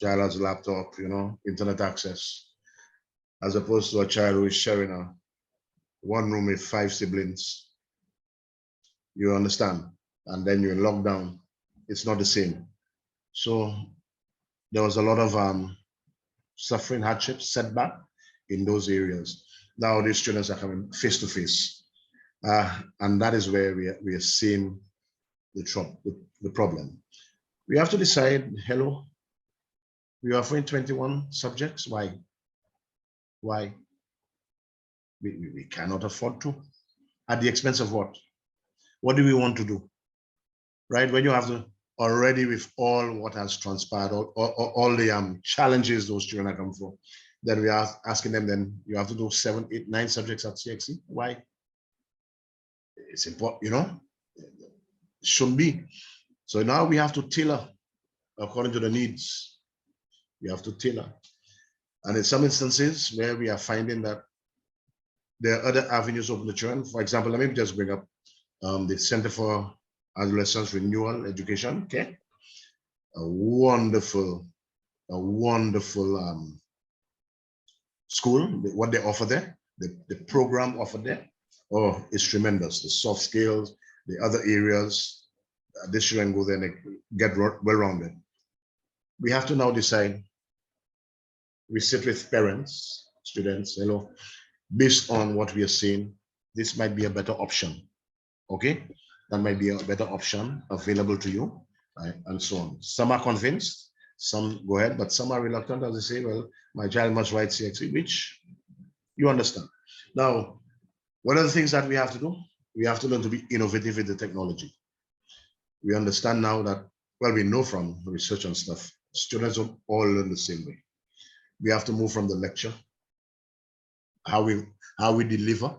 child has a laptop, internet access, as opposed to a child who is sharing a one room with 5 siblings. You understand? And then you're in lockdown. It's not the same. So there was a lot of suffering, hardships, setback in those areas. Now these students are coming face to face. And that is where we are seeing the problem. We have to decide, hello, we are offering 21 subjects. Why? Why? We cannot afford to. At the expense of what? What do we want to do? Right? When you have to already, with all what has transpired, all the challenges those children are coming from, then we are asking them, then you have to do 7, 8, 9 subjects at CXC. Why? It's important, it should be. So now we have to tailor according to the needs. We have to tailor. And in some instances where we are finding that there are other avenues open to children. For example, let me just bring up the Center for Adolescence Renewal Education. Okay, a wonderful school. What they offer there, the program offered there, oh, it's tremendous. The soft skills, the other areas, this children go there and they get well-rounded. We have to now decide. We sit with parents, students, based on what we are seeing, this might be a better option. Okay, that might be a better option available to you, right? And so on. Some are convinced, some go ahead, but some are reluctant, as they say, well, my child must write CXC, which you understand. Now, one of the things that we have to do, we have to learn to be innovative with the technology. We understand now that, well, we know from research and stuff, students don't all learn the same way. We have to move from the lecture, how we deliver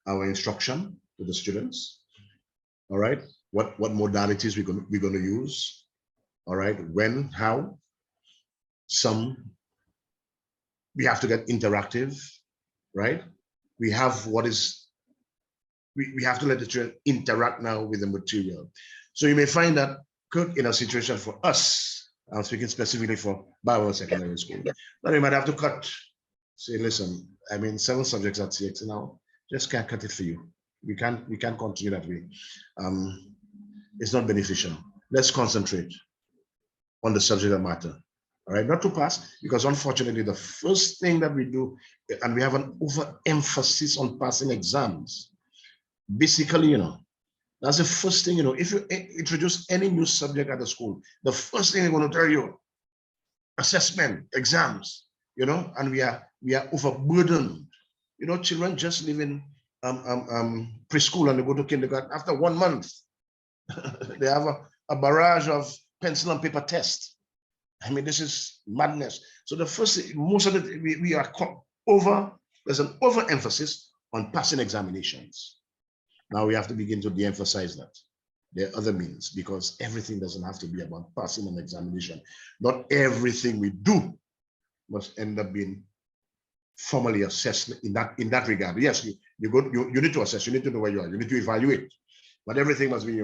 our instruction to the students. All right, what modalities we're going to use. All right, when, how. We have to get interactive, right? We have we have to let the children interact now with the material. So you may find that, Kirk, in a situation for us I'm speaking specifically for Bible secondary school. Yeah. Now you might have to cut, say, listen, I mean, 7 subjects at CX now, just can't cut it for you. We can't continue that way. It's not beneficial. Let's concentrate on the subject that matter. All right, not to pass, because unfortunately, the first thing that we do, and we have an overemphasis on passing exams. Basically, that's the first thing, if you introduce any new subject at the school, the first thing they're going to tell you, assessment, exams, and we are overburdened. Children just leave in preschool and they go to kindergarten. After 1 month, they have a barrage of pencil and paper tests. I mean, this is madness. So the first, most of it, we are there's an overemphasis on passing examinations. Now we have to begin to de-emphasize that. There are other means, because everything doesn't have to be about passing an examination. Not everything we do must end up being formally assessed in that regard. Yes, you need to assess, you need to know where you are, you need to evaluate, but everything must be,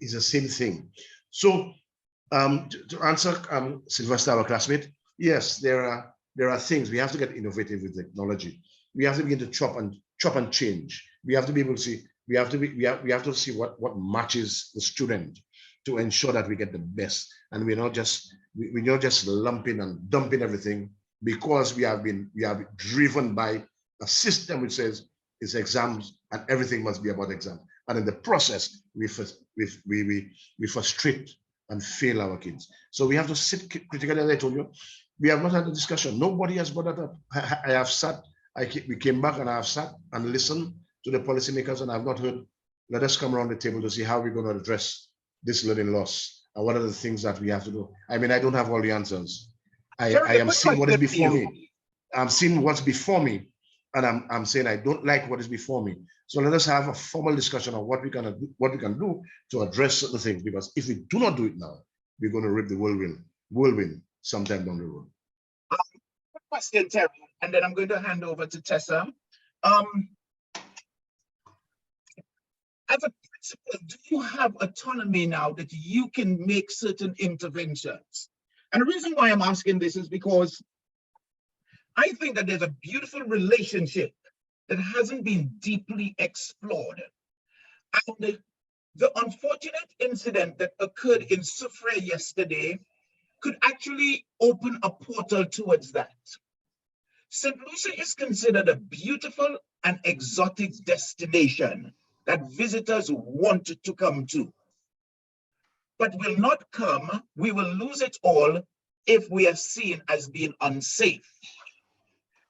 is the same thing. So to answer Sylvester, our classmate, yes, there are things. We have to get innovative with technology. We have to begin to chop and change. We have to be able to see. We have to see what matches the student to ensure that we get the best. And we're not just lumping and dumping everything, because we are driven by a system which says it's exams and everything must be about exams. And in the process, we frustrate and fail our kids. So we have to sit critically, as I told you. We have not had a discussion. Nobody has brought that up. I have sat, we came back and I have sat and listened to the policymakers, and I've not heard, let us come around the table to see how we're going to address this learning loss and what are the things that we have to do. I mean, I don't have all the answers. I am seeing what is before me. I'm seeing what's before me, and I'm saying I don't like what is before me. So let us have a formal discussion on what we can do to address certain things, because if we do not do it now, we're going to rip the whirlwind sometime down the road. Question, Terry, and then I'm going to hand over to Tessa. As a principal, do you have autonomy now that you can make certain interventions? And the reason why I'm asking this is because I think that there's a beautiful relationship that hasn't been deeply explored. And the unfortunate incident that occurred in Soufrière yesterday could actually open a portal towards that. Saint Lucia is considered a beautiful and exotic destination that visitors want to come to, but will not come. We will lose it all if we are seen as being unsafe.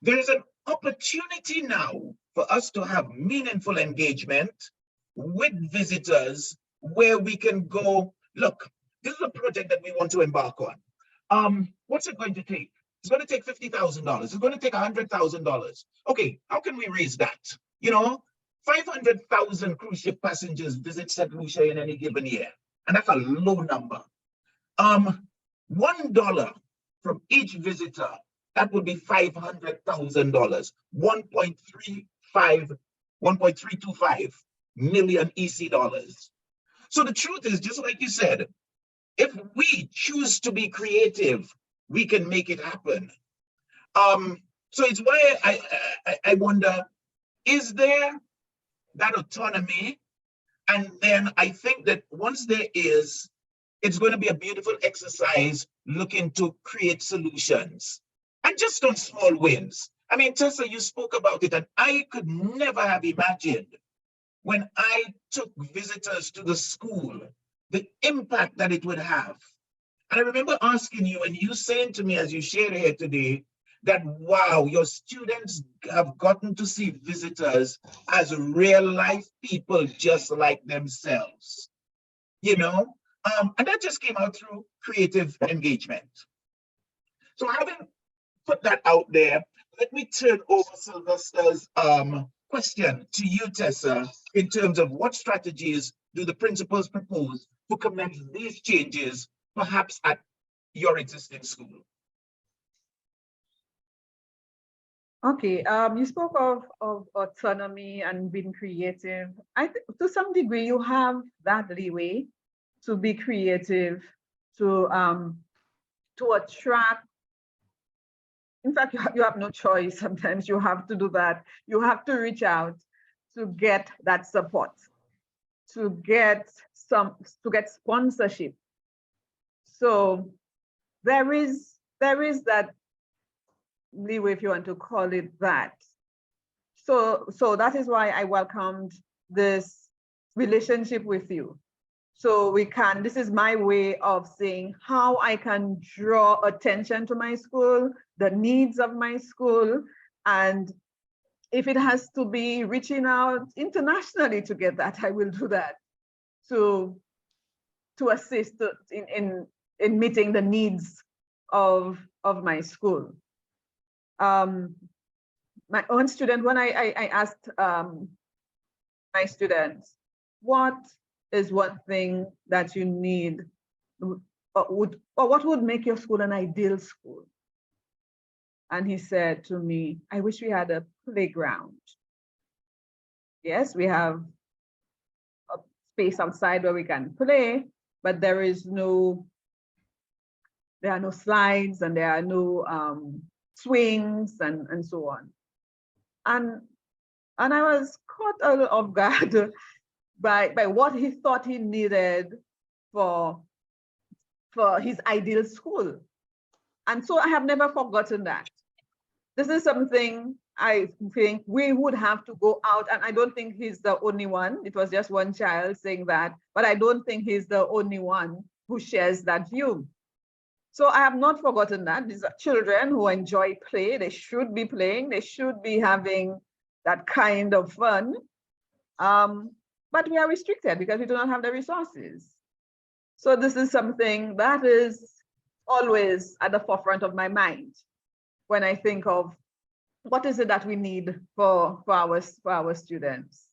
There is an opportunity now for us to have meaningful engagement with visitors where we can go, look, this is a project that we want to embark on. What's it going to take? It's going to take $50,000. It's going to take $100,000. Okay, how can we raise that? 500,000 cruise ship passengers visit Saint Lucia in any given year, and that's a low number. $1 from each visitor, that would be $500,000, 1.325 million EC dollars. So the truth is, just like you said, if we choose to be creative, we can make it happen. So it's why I wonder, is there that autonomy? And then I think that once there is, it's going to be a beautiful exercise looking to create solutions, and just on small wins. I mean, Tessa, you spoke about it, and I could never have imagined when I took visitors to the school, the impact that it would have. And I remember asking you, and you saying to me as you shared here today, that, wow, your students have gotten to see visitors as real life people just like themselves, and that just came out through creative engagement. So having put that out there, let me turn over Sylvester's question to you, Tessa, in terms of what strategies do the principals propose to commence these changes, perhaps at your existing school? Okay, you spoke of autonomy and being creative. I think to some degree you have that leeway to be creative to attract. In fact, you have no choice. Sometimes you have to do that. You have to reach out to get that support, to get sponsorship. So there is that leeway, if you want to call it that. So that is why I welcomed this relationship with you. So this is my way of saying how I can draw attention to my school, the needs of my school, and if it has to be reaching out internationally to get that, I will do that to assist in meeting the needs of my school. My own student, when I asked my students, what is one thing that you need, or what would make your school an ideal school? And he said to me, I wish we had a playground. Yes, we have a space outside where we can play, but there are no slides and there are no swings and so on. And I was caught a little off guard by what he thought he needed for his ideal school. And so I have never forgotten that. This is something I think we would have to go out, and I don't think he's the only one. It was just one child saying that, but I don't think he's the only one who shares that view. So I have not forgotten that. These are children who enjoy play. They should be playing. They should be having that kind of fun. But we are restricted because we do not have the resources. So this is something that is always at the forefront of my mind when I think of what is it that we need for our students.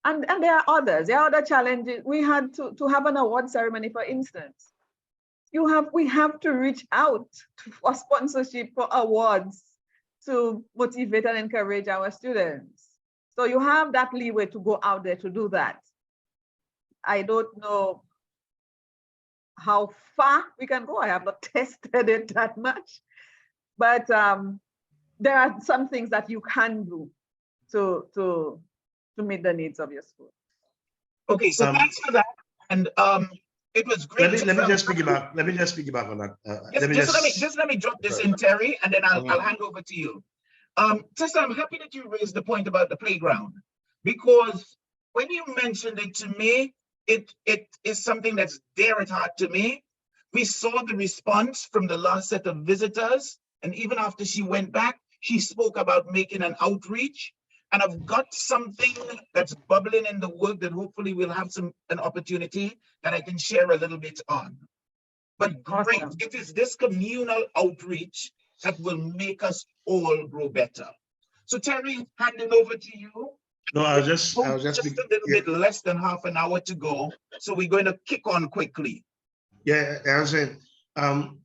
And there are others. There are other challenges. We had to have an award ceremony, for instance. We have to reach out for sponsorship, for awards, to motivate and encourage our students. So you have that leeway to go out there to do that. I don't know how far we can go. I have not tested it that much, but there are some things that you can do to meet the needs of your school. Okay, so thanks for that. And it was great. Let me just piggyback on that. Just let me drop this in, Terry, and then I'll hand over to you. Tessa, I'm happy that you raised the point about the playground, because when you mentioned it to me, it is something that's dear at heart to me. We saw the response from the last set of visitors, and even after she went back, she spoke about making an outreach. And I've got something that's bubbling in the work that hopefully we'll have an opportunity that I can share a little bit on. But great, it is this communal outreach that will make us all grow better. So Terry, handing over to you. No, I'll just a little bit less than half an hour to go. So we're going to kick on quickly. Yeah, I was saying,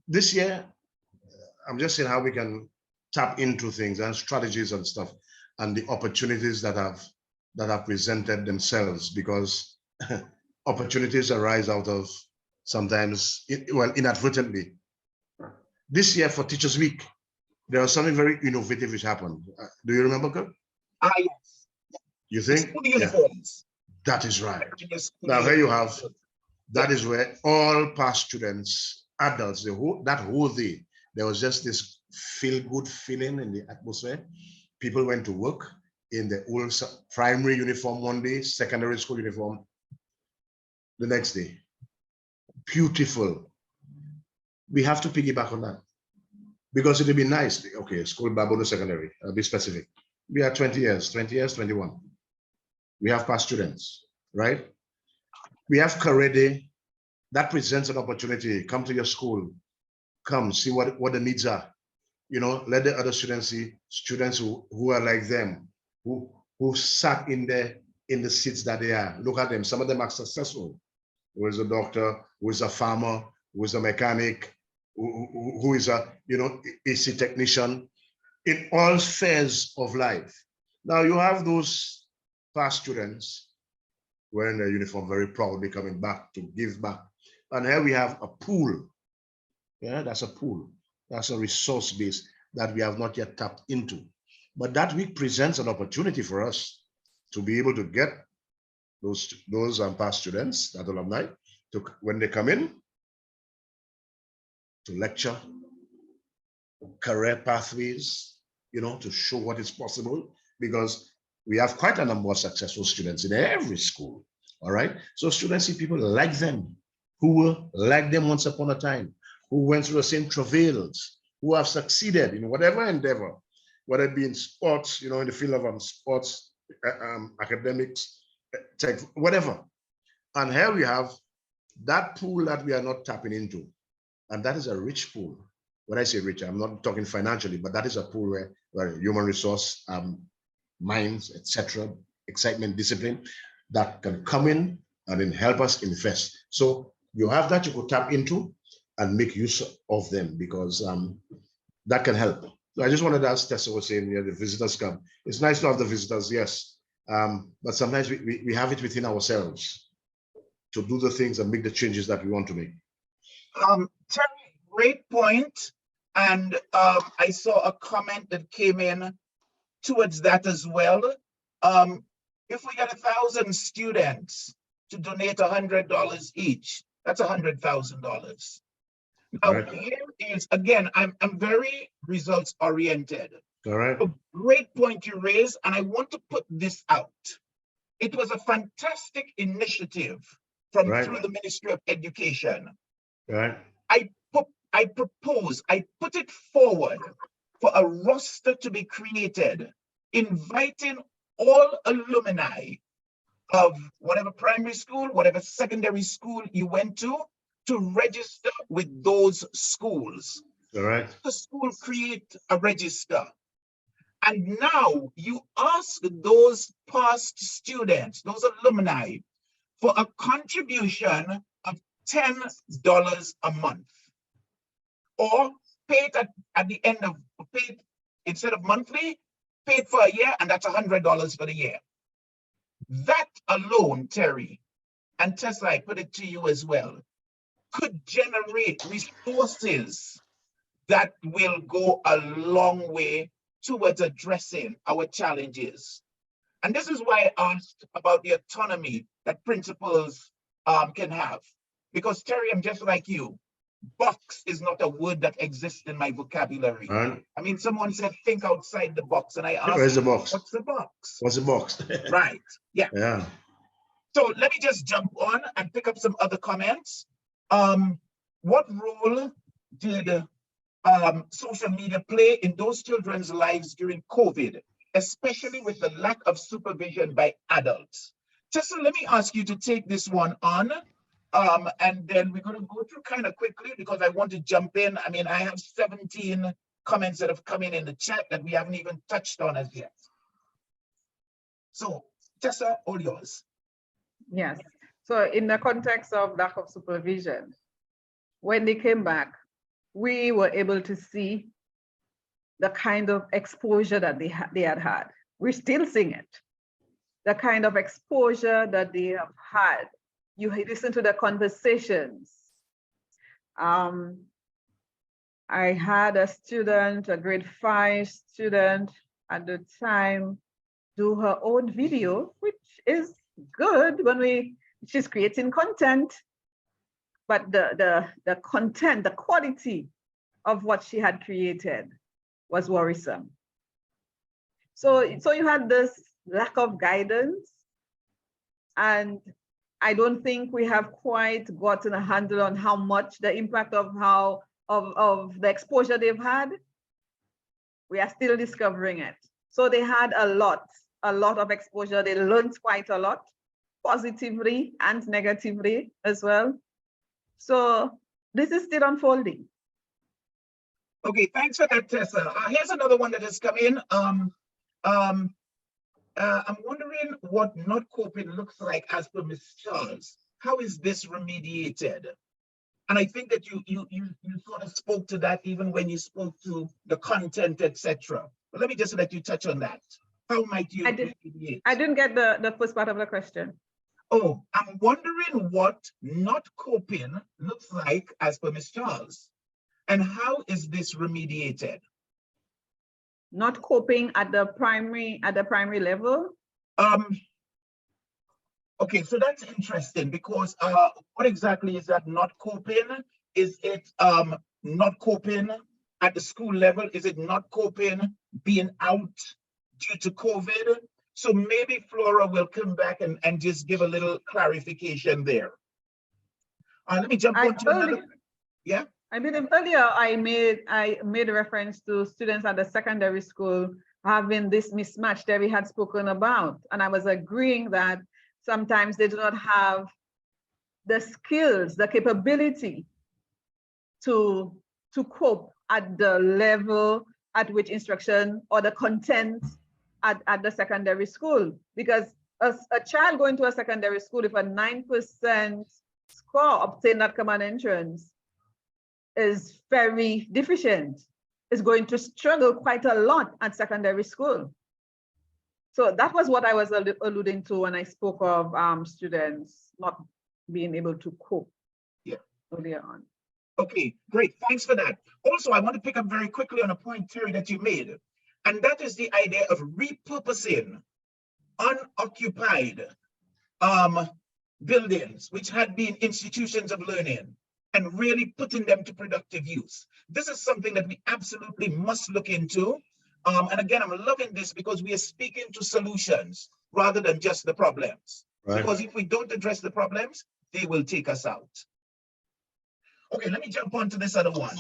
this year, I'm just saying how we can tap into things and strategies and stuff, and the opportunities that have presented themselves, because opportunities arise out of sometimes, inadvertently. This year for Teachers Week, there was something very innovative which happened. Do you remember, Kirk? Yes. You think? School uniforms. Yeah. That is right. Now there you have. That is where all past students, adults, that whole day, there was just this feel-good feeling in the atmosphere. People went to work in the old primary uniform one day, secondary school uniform the next day. Beautiful. We have to piggyback on that, because it would be nice. Okay, school Babono secondary, I'll be specific. We are 20 years, 21. We have past students, right? We have Karede. That presents an opportunity. Come to your school, come see what the needs are. You know, let the other students see students who are like them, who sat in the seats that they are. Look at them. Some of them are successful. Who is a doctor, who is a farmer, who is a mechanic, who is a AC technician, in all spheres of life. Now you have those past students wearing their uniform, very proudly coming back to give back. And here we have a pool. Yeah, that's a pool. That's a resource base that we have not yet tapped into. But that week presents an opportunity for us to be able to get those past students, that alumni, to, when they come in, to lecture, career pathways, you know, to show what is possible, because we have quite a number of successful students in every school. All right. So students see people like them, who were like them once upon a time, who went through the same travails, who have succeeded in whatever endeavor, whether it be in sports, you know, in the field of sports, academics, tech, whatever. And here we have that pool that we are not tapping into. And that is a rich pool. When I say rich, I'm not talking financially, but that is a pool where human resource, minds, etc., excitement, discipline, that can come in and then help us invest. So you have that you could tap into and make use of them, because that can help. So I just wanted to ask, Tessa was saying, yeah, the visitors come. It's nice to have the visitors, yes. But sometimes we have it within ourselves to do the things and make the changes that we want to make. Terry, great point. And I saw a comment that came in towards that as well. If we get 1,000 students to donate $100 each, that's $100,000. Now, Right. here is, again, I'm very results oriented. All right. A great point you raised, and I want to put this out. It was a fantastic initiative from Right. through the Ministry of Education. Right. I put it forward for a roster to be created, inviting all alumni of whatever primary school, whatever secondary school you went to register with those schools. All right. The school create a register. And now you ask those past students, those alumni, for a contribution of $10 a month. Or pay it at the end of, pay it instead of monthly, pay it for a year, and that's $100 for the year. That alone, Terry, and Tessa, I put it to you as well, could generate resources that will go a long way towards addressing our challenges. And this is why I asked about the autonomy that principals can have. Because Terry, I'm just like you. Box is not a word that exists in my vocabulary. Right. I mean, someone said, think outside the box. And I asked, Where's the box? what's the box? What's the box? Right, yeah. Yeah. So let me just jump on and pick up some other comments. What role did social media play in those children's lives during COVID, especially with the lack of supervision by adults? Tessa, let me ask you to take this one on. And then we're going to go through kind of quickly because I want to jump in. I mean, I have 17 comments that have come in the chat that we haven't even touched on as yet. So, Tessa, all yours. Yes. So in the context of lack of supervision, when they came back, we were able to see the kind of exposure that they had had. We're still seeing it. The kind of exposure that they have had. You listen to the conversations. I had a student, a grade 5 student at the time, do her own video, which is good when she's creating content, but the content, the quality of what she had created was worrisome. So you had this lack of guidance, and I don't think we have quite gotten a handle on how much the impact of the exposure they've had. We are still discovering it. So they had a lot of exposure. They learned quite a lot, positively and negatively as well. So this is still unfolding. Okay, thanks for that, Tessa. Here's another one that has come in. I'm wondering what not coping looks like as per Ms. Charles. How is this remediated? And I think that you sort of spoke to that even when you spoke to the content, etc. But let me just let you touch on that. How might you remediate? I didn't get the first part of the question. Oh, I'm wondering what not coping looks like as per Ms. Charles, and how is this remediated? Not coping at the primary level. Okay, so that's interesting because what exactly is that not coping? Is it not coping at the school level? Is it not coping being out due to COVID? So maybe Flora will come back and just give a little clarification there. Let me jump on to another. Yeah. I believe earlier I made a reference to students at the secondary school having this mismatch that we had spoken about, and I was agreeing that sometimes they do not have the skills, the capability to cope at the level at which instruction or the content at the secondary school. Because a child going to a secondary school, if a 9% score obtained at common entrance is very deficient, is going to struggle quite a lot at secondary school. So that was what I was alluding to when I spoke of students not being able to cope earlier on. Okay, great. Thanks for that. Also, I want to pick up very quickly on a point, Terry, that you made, and that is the idea of repurposing unoccupied buildings, which had been institutions of learning, and really putting them to productive use. This is something that we absolutely must look into. And again, I'm loving this because we are speaking to solutions rather than just the problems. Right. Because if we don't address the problems, they will take us out. Okay, let me jump on to this other one.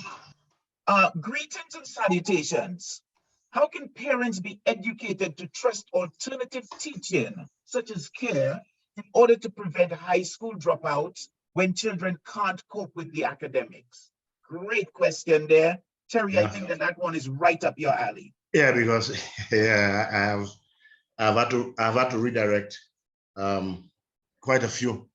Greetings and salutations. How can parents be educated to trust alternative teaching, such as care, in order to prevent high school dropouts when children can't cope with the academics? Great question there. Terry, I think that one is right up your alley. Yeah, because I've had to redirect quite a few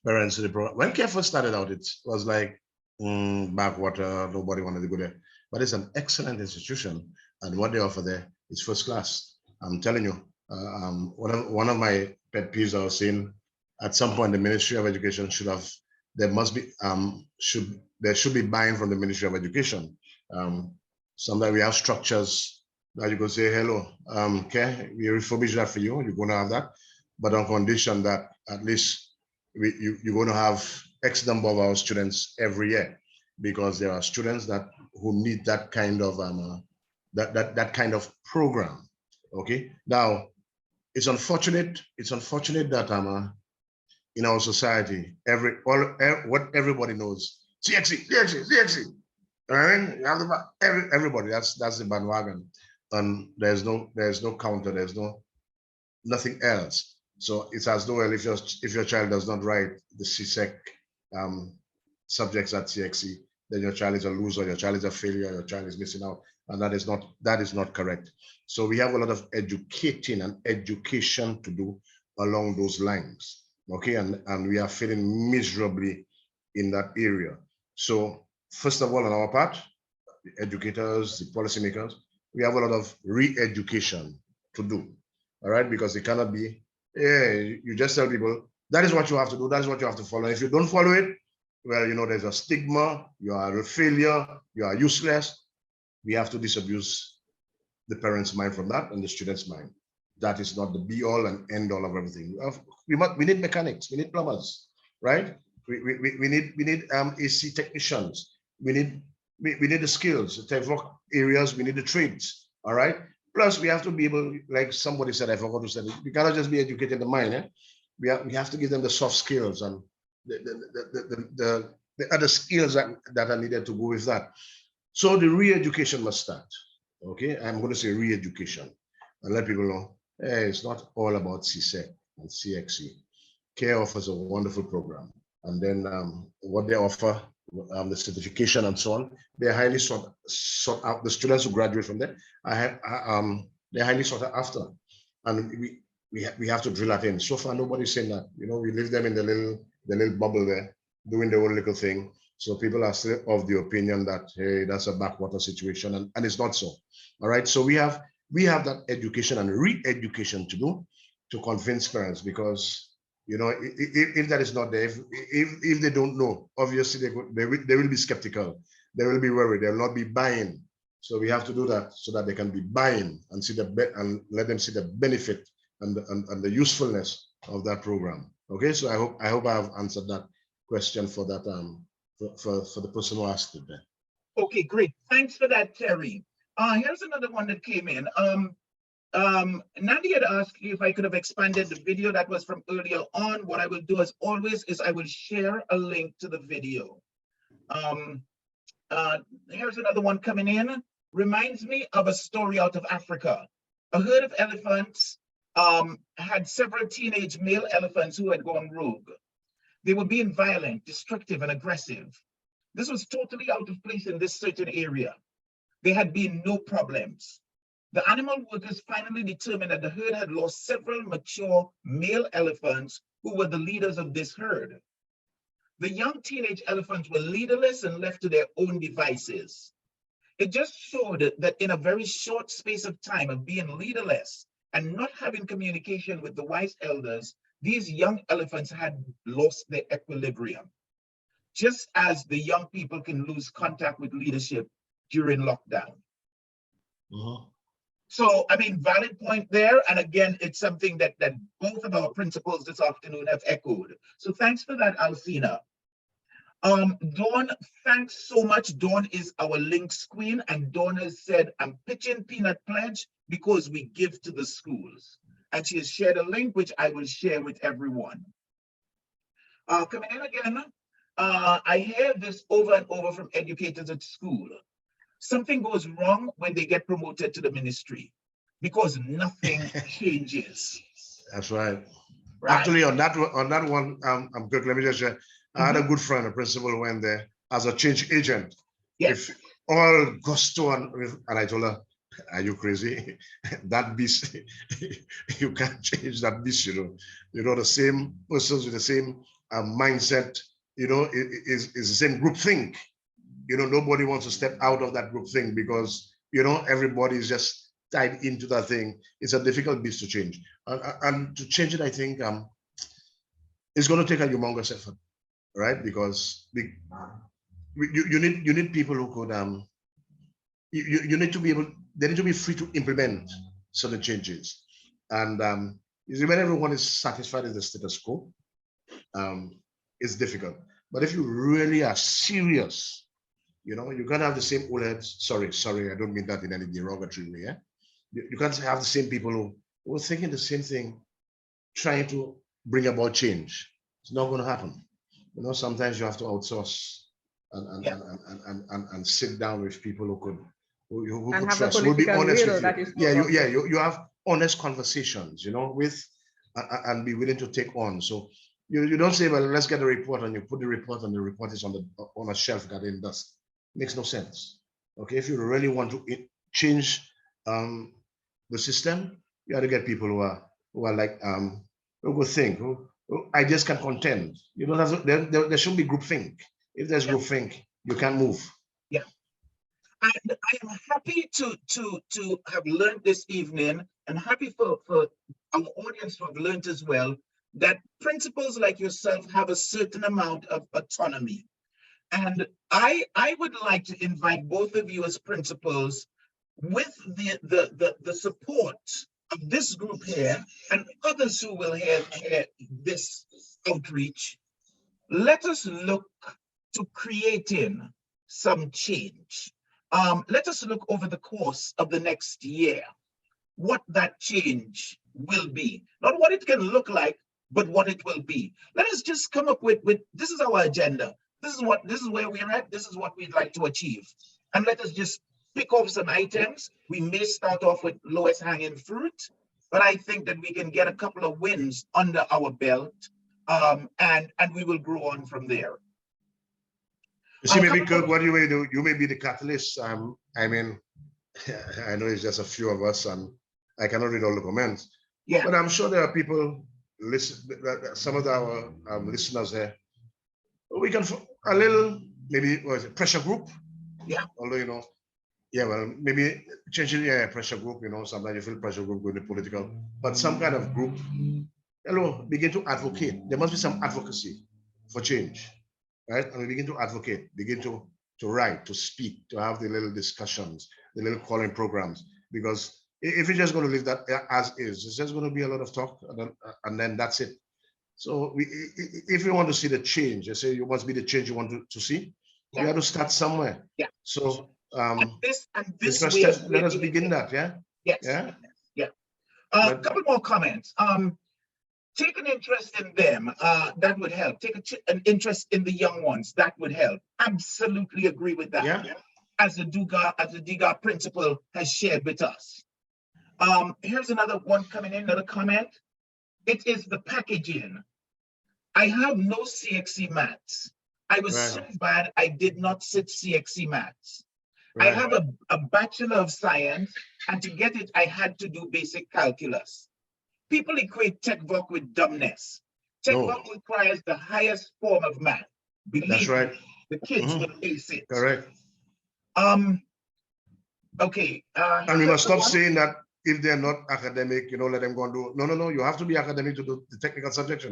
parents to the program. When care first started out, it was like backwater, nobody wanted to go there. But it's an excellent institution, and what they offer there is first class. I'm telling you, one of my pet peeves I was saying, at some point the Ministry of Education there should be buying from the Ministry of Education. Sometimes we have structures that you could say, hello, okay, we refurbish that for you, you're going to have that, but on condition that at least you're going to have X number of our students every year, because there are students who need that kind of that kind of program. Okay, now it's unfortunate that in our society, what everybody knows, CXC. All right, everybody, that's the bandwagon, and there's no counter, there's nothing else. So it's as though, well, if your child does not write the CSEC subjects at CXC, then your child is a loser, your child is a failure, your child is missing out, and that is not correct. So we have a lot of educating and education to do along those lines. Okay, and we are failing miserably in that area. So first of all, on our part, the educators, the policymakers, we have a lot of re-education to do, all right? Because it cannot be, you just tell people, that is what you have to do, that is what you have to follow. If you don't follow it, well, there's a stigma, you are a failure, you are useless. We have to disabuse the parents' mind from that and the students' mind. That is not the be-all and end-all of everything. We need mechanics, we need plumbers, right? We need AC technicians. We need the skills, the type of areas, we need the trades, all right? Plus, we have to be able, like somebody said, I forgot to say it, we cannot just be educating the mind, We have to give them the soft skills and the other skills that are needed to go with that. So the re-education must start, okay? I'm going to say re-education and let people know, hey, it's not all about CSEC and CXC. CARE offers a wonderful program. And then what they offer, the certification and so on, they're highly sought out. The students who graduate from there, they're highly sought after. And we have to drill that in. So far, nobody's saying that. We leave them in the little bubble there, doing their own little thing. So people are still of the opinion that, hey, that's a backwater situation, and it's not so. All right. So we have that education and re-education to do to convince parents, because You know, if that is not there, if they don't know, obviously they will be skeptical. They will be worried. They will not be buying. So we have to do that so that they can be buying and see and let them see the benefit and the usefulness of that program. Okay, so I hope I have answered that question for that for the person who asked it there. Okay, great. Thanks for that, Terry. Here's another one that came in. Nandi had asked if I could have expanded the video that was from earlier on. What I will do as always is I will share a link to the video. Here's another one coming in. Reminds me of a story out of Africa. A herd of elephants had several teenage male elephants who had gone rogue. They were being violent, destructive, and aggressive. This was totally out of place in this certain area. There had been no problems. The animal workers finally determined that the herd had lost several mature male elephants who were the leaders of this herd. The young teenage elephants were leaderless and left to their own devices. It just showed that in a very short space of time of being leaderless and not having communication with the wise elders, these young elephants had lost their equilibrium. Just as the young people can lose contact with leadership during lockdown. So, I mean, valid point there. And again, it's something that both of our principals this afternoon have echoed. So thanks for that, Alcina. Dawn, thanks so much. Dawn is our links queen, and Dawn has said, I'm pitching Peanut Pledge because we give to the schools. And she has shared a link, which I will share with everyone. Coming in again, I hear this over and over from educators at school. Something goes wrong when they get promoted to the ministry because nothing changes. That's right. Actually, on that one, Kirk, let me just share. I had a good friend, a principal, who went there as a change agent. Yes. If all gusto and I told her, are you crazy? That beast, you can't change that beast, you know, the same persons with the same mindset, you know, is the same group think. You know, nobody wants to step out of that group thing because, you know, everybody is just tied into that thing. It's a difficult beast to change. And to change it, I think it's going to take a humongous effort, right? Because you need people who could, you need to be able, they need to be free to implement certain changes. And you see, when everyone is satisfied with the status quo, it's difficult. But if you really are serious, you know, you can't have the same old heads. Sorry, I don't mean that in any derogatory way. Yeah? You can't have the same people who are thinking the same thing, trying to bring about change. It's not going to happen. You know, sometimes you have to outsource and sit down with people who could trust, who will be honest with you. You have honest conversations, you know, with and be willing to take on. So you don't say, well, let's get a report, and you put the report and the report is on a shelf gathering dust. Makes no sense. Okay, if you really want to change the system, you have to get people who are like who will think, who ideas can contend. You don't have to, there shouldn't be groupthink. If there's groupthink, you can't move. Yeah, and I am happy to have learned this evening, and happy for our audience to have learned as well, that principals like yourself have a certain amount of autonomy. And I would like to invite both of you as principals, with the support of this group here and others who will hear this outreach, let us look to creating some change. Let us look over the course of the next year, what that change will be. Not what it can look like, but what it will be. Let us just come up with this is our agenda. This is where we're at. This is what we'd like to achieve. And let us just pick off some items. We may start off with lowest hanging fruit, but I think that we can get a couple of wins under our belt, and we will grow on from there. You see, maybe Kirk, what you may do, you may be the catalyst. I mean, I know it's just a few of us, and I cannot read all the comments. Yeah. But I'm sure there are people some of our listeners there. We can a little, maybe pressure group. Yeah. Although, you know, yeah, well, maybe changing pressure group, you know, sometimes you feel pressure group going to political, but some kind of group hello, begin to advocate. There must be some advocacy for change, right? And we begin to advocate, begin to write, to speak, to have the little discussions, the little calling programs. Because if you're just going to leave that as is, it's just going to be a lot of talk, and then that's it. So if you want to see the change, you say you must be the change you want to see. You have to start somewhere. Yeah. So this way, let us begin that. Yeah. Yes. Yeah. Yeah. A couple more comments. Take an interest in them. That would help. Take an interest in the young ones. That would help. Absolutely agree with that. Yeah. As the DIGA principal has shared with us. Here's another one coming in. Another comment. It is the packaging. I have no CXC maths. I was so bad I did not sit CXC maths. I have a Bachelor of Science, and to get it, I had to do basic calculus. People equate TechVoc with dumbness. TechVoc requires the highest form of math. Believe me, the kids will ace it. Correct. Okay. And we must stop saying that if they're not academic, let them go and do. No. You have to be academic to do the technical subjects,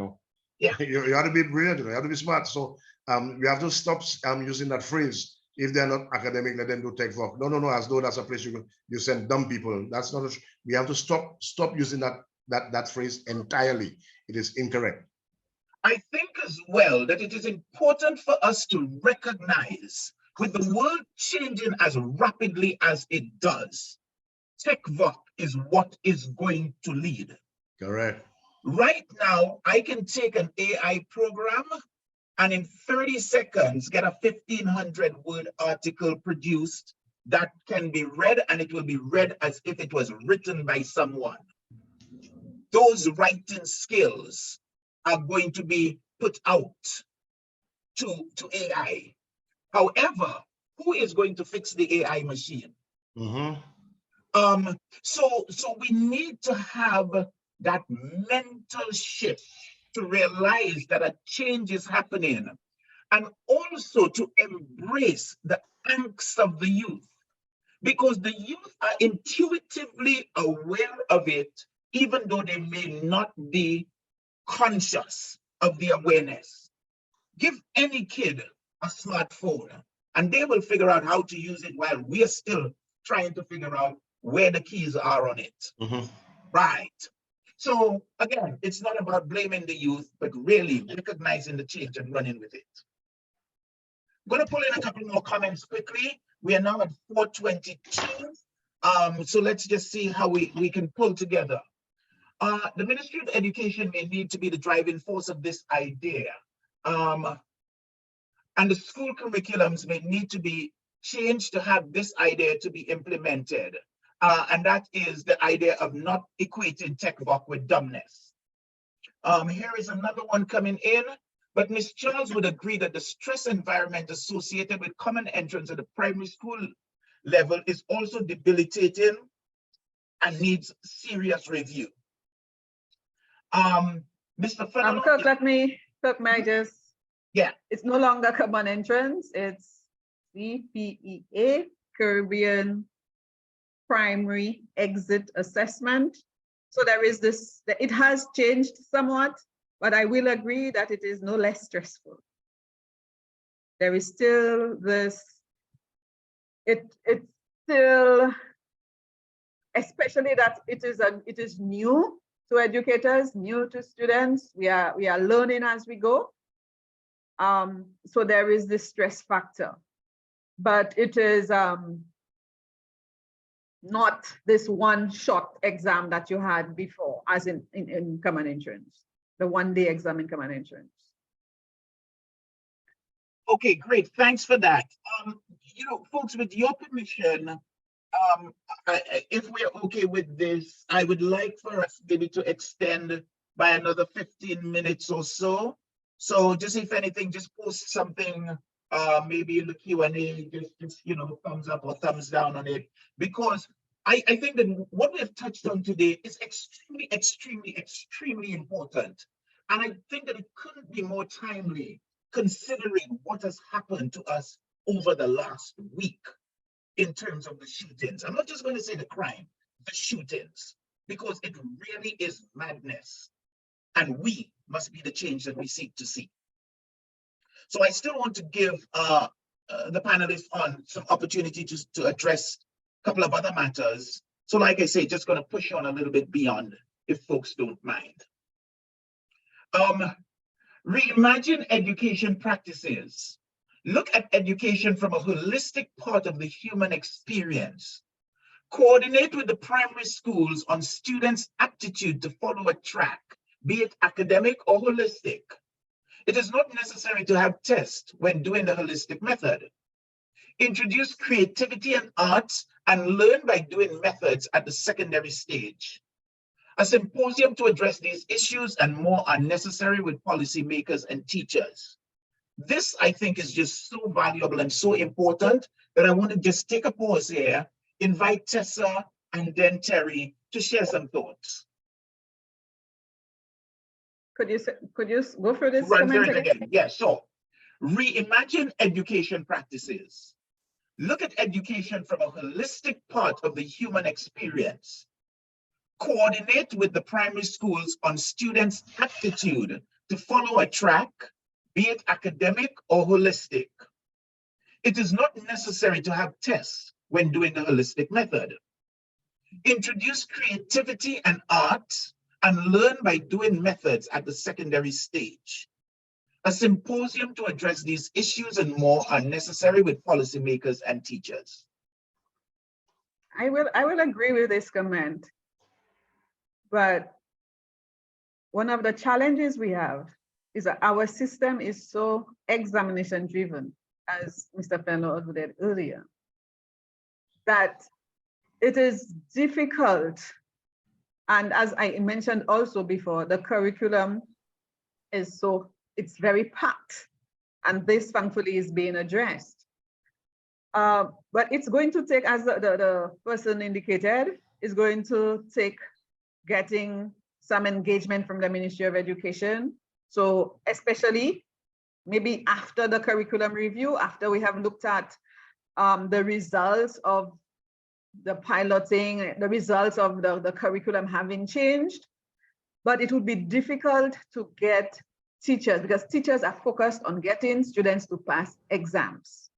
Yeah. You have to be brilliant, you have to be smart. So we have to stop using that phrase. If they're not academic, let them do TechVoc. No, as though that's a place you send dumb people. That's not. We have to stop using that phrase entirely. It is incorrect. I think as well that it is important for us to recognize, with the world changing as rapidly as it does, TechVoc is what is going to lead. Correct. Right now, I can take an AI program and in 30 seconds get a 1,500-word article produced that can be read, and it will be read as if it was written by someone. Those writing skills are going to be put out to AI. However, who is going to fix the AI machine? So we need to have that mental shift to realize that a change is happening, and also to embrace the angst of the youth, because the youth are intuitively aware of it, even though they may not be conscious of the awareness. Give any kid a smartphone and they will figure out how to use it, while we are still trying to figure out where the keys are on it. Right. So again, it's not about blaming the youth, but really recognizing the change and running with it. I'm going to pull in a couple more comments quickly. We are now at 4:22. So let's just see how we can pull together. The Ministry of Education may need to be the driving force of this idea. And the school curriculums may need to be changed to have this idea to be implemented. And that is the idea of not equating TechVoc with dumbness. Here is another one coming in, but Ms. Charles would agree that the stress environment associated with common entrance at the primary school level is also debilitating and needs serious review. Mr. Fernelon, Kirk, may I just? Yeah. It's no longer common entrance, it's CPEA, Caribbean Primary Exit Assessment. So there is this, it has changed somewhat, but I will agree that it is no less stressful. There is still this, it's still, especially that it is new to educators, new to students. We are learning as we go. So there is this stress factor, but it is not this one-shot exam that you had before, as in common entrance, the one-day exam in common entrance. Okay, great. Thanks for that. Folks, with your permission, if we're okay with this, I would like for us maybe to extend by another 15 minutes or so. So just if anything, just post something, maybe in the Q&A, just thumbs up or thumbs down on it, because I think that what we have touched on today is extremely, extremely, extremely important. And I think that it couldn't be more timely, considering what has happened to us over the last week in terms of the shootings. I'm not just going to say the crime, the shootings, because it really is madness. and we must be the change that we seek to see. So I still want to give the panelists on some opportunity to address a couple of other matters. So like I say, just going to push on a little bit beyond, if folks don't mind. Reimagine education practices. Look at education from a holistic part of the human experience. Coordinate with the primary schools on students' aptitude to follow a track, be it academic or holistic. It is not necessary to have tests when doing the holistic method. Introduce creativity and arts and learn by doing methods at the secondary stage. A symposium to address these issues and more are necessary with policymakers and teachers. This, I think, is just so valuable and so important that I want to just take a pause here, invite Tessa and then Terry to share some thoughts. Could you go through this Run comment through it again? again. Yeah, so reimagine education practices. Look at education from a holistic part of the human experience. Coordinate with the primary schools on students' aptitude to follow a track, be it academic or holistic. It is not necessary to have tests when doing the holistic method. Introduce creativity and art and learn by doing methods at the secondary stage. A symposium to address these issues and more are necessary with policymakers and teachers. I will agree with this comment, but one of the challenges we have is that our system is so examination driven, as Mr. Fernelon alluded earlier, that it is difficult. And as I mentioned also before, the curriculum is it's very packed, and this thankfully is being addressed. But it's going to take, as the person indicated, it's going to take getting some engagement from the Ministry of Education. So especially maybe after the curriculum review, after we have looked at the results of the piloting, the results of the curriculum having changed, but it would be difficult to get teachers, because teachers are focused on getting students to pass exams.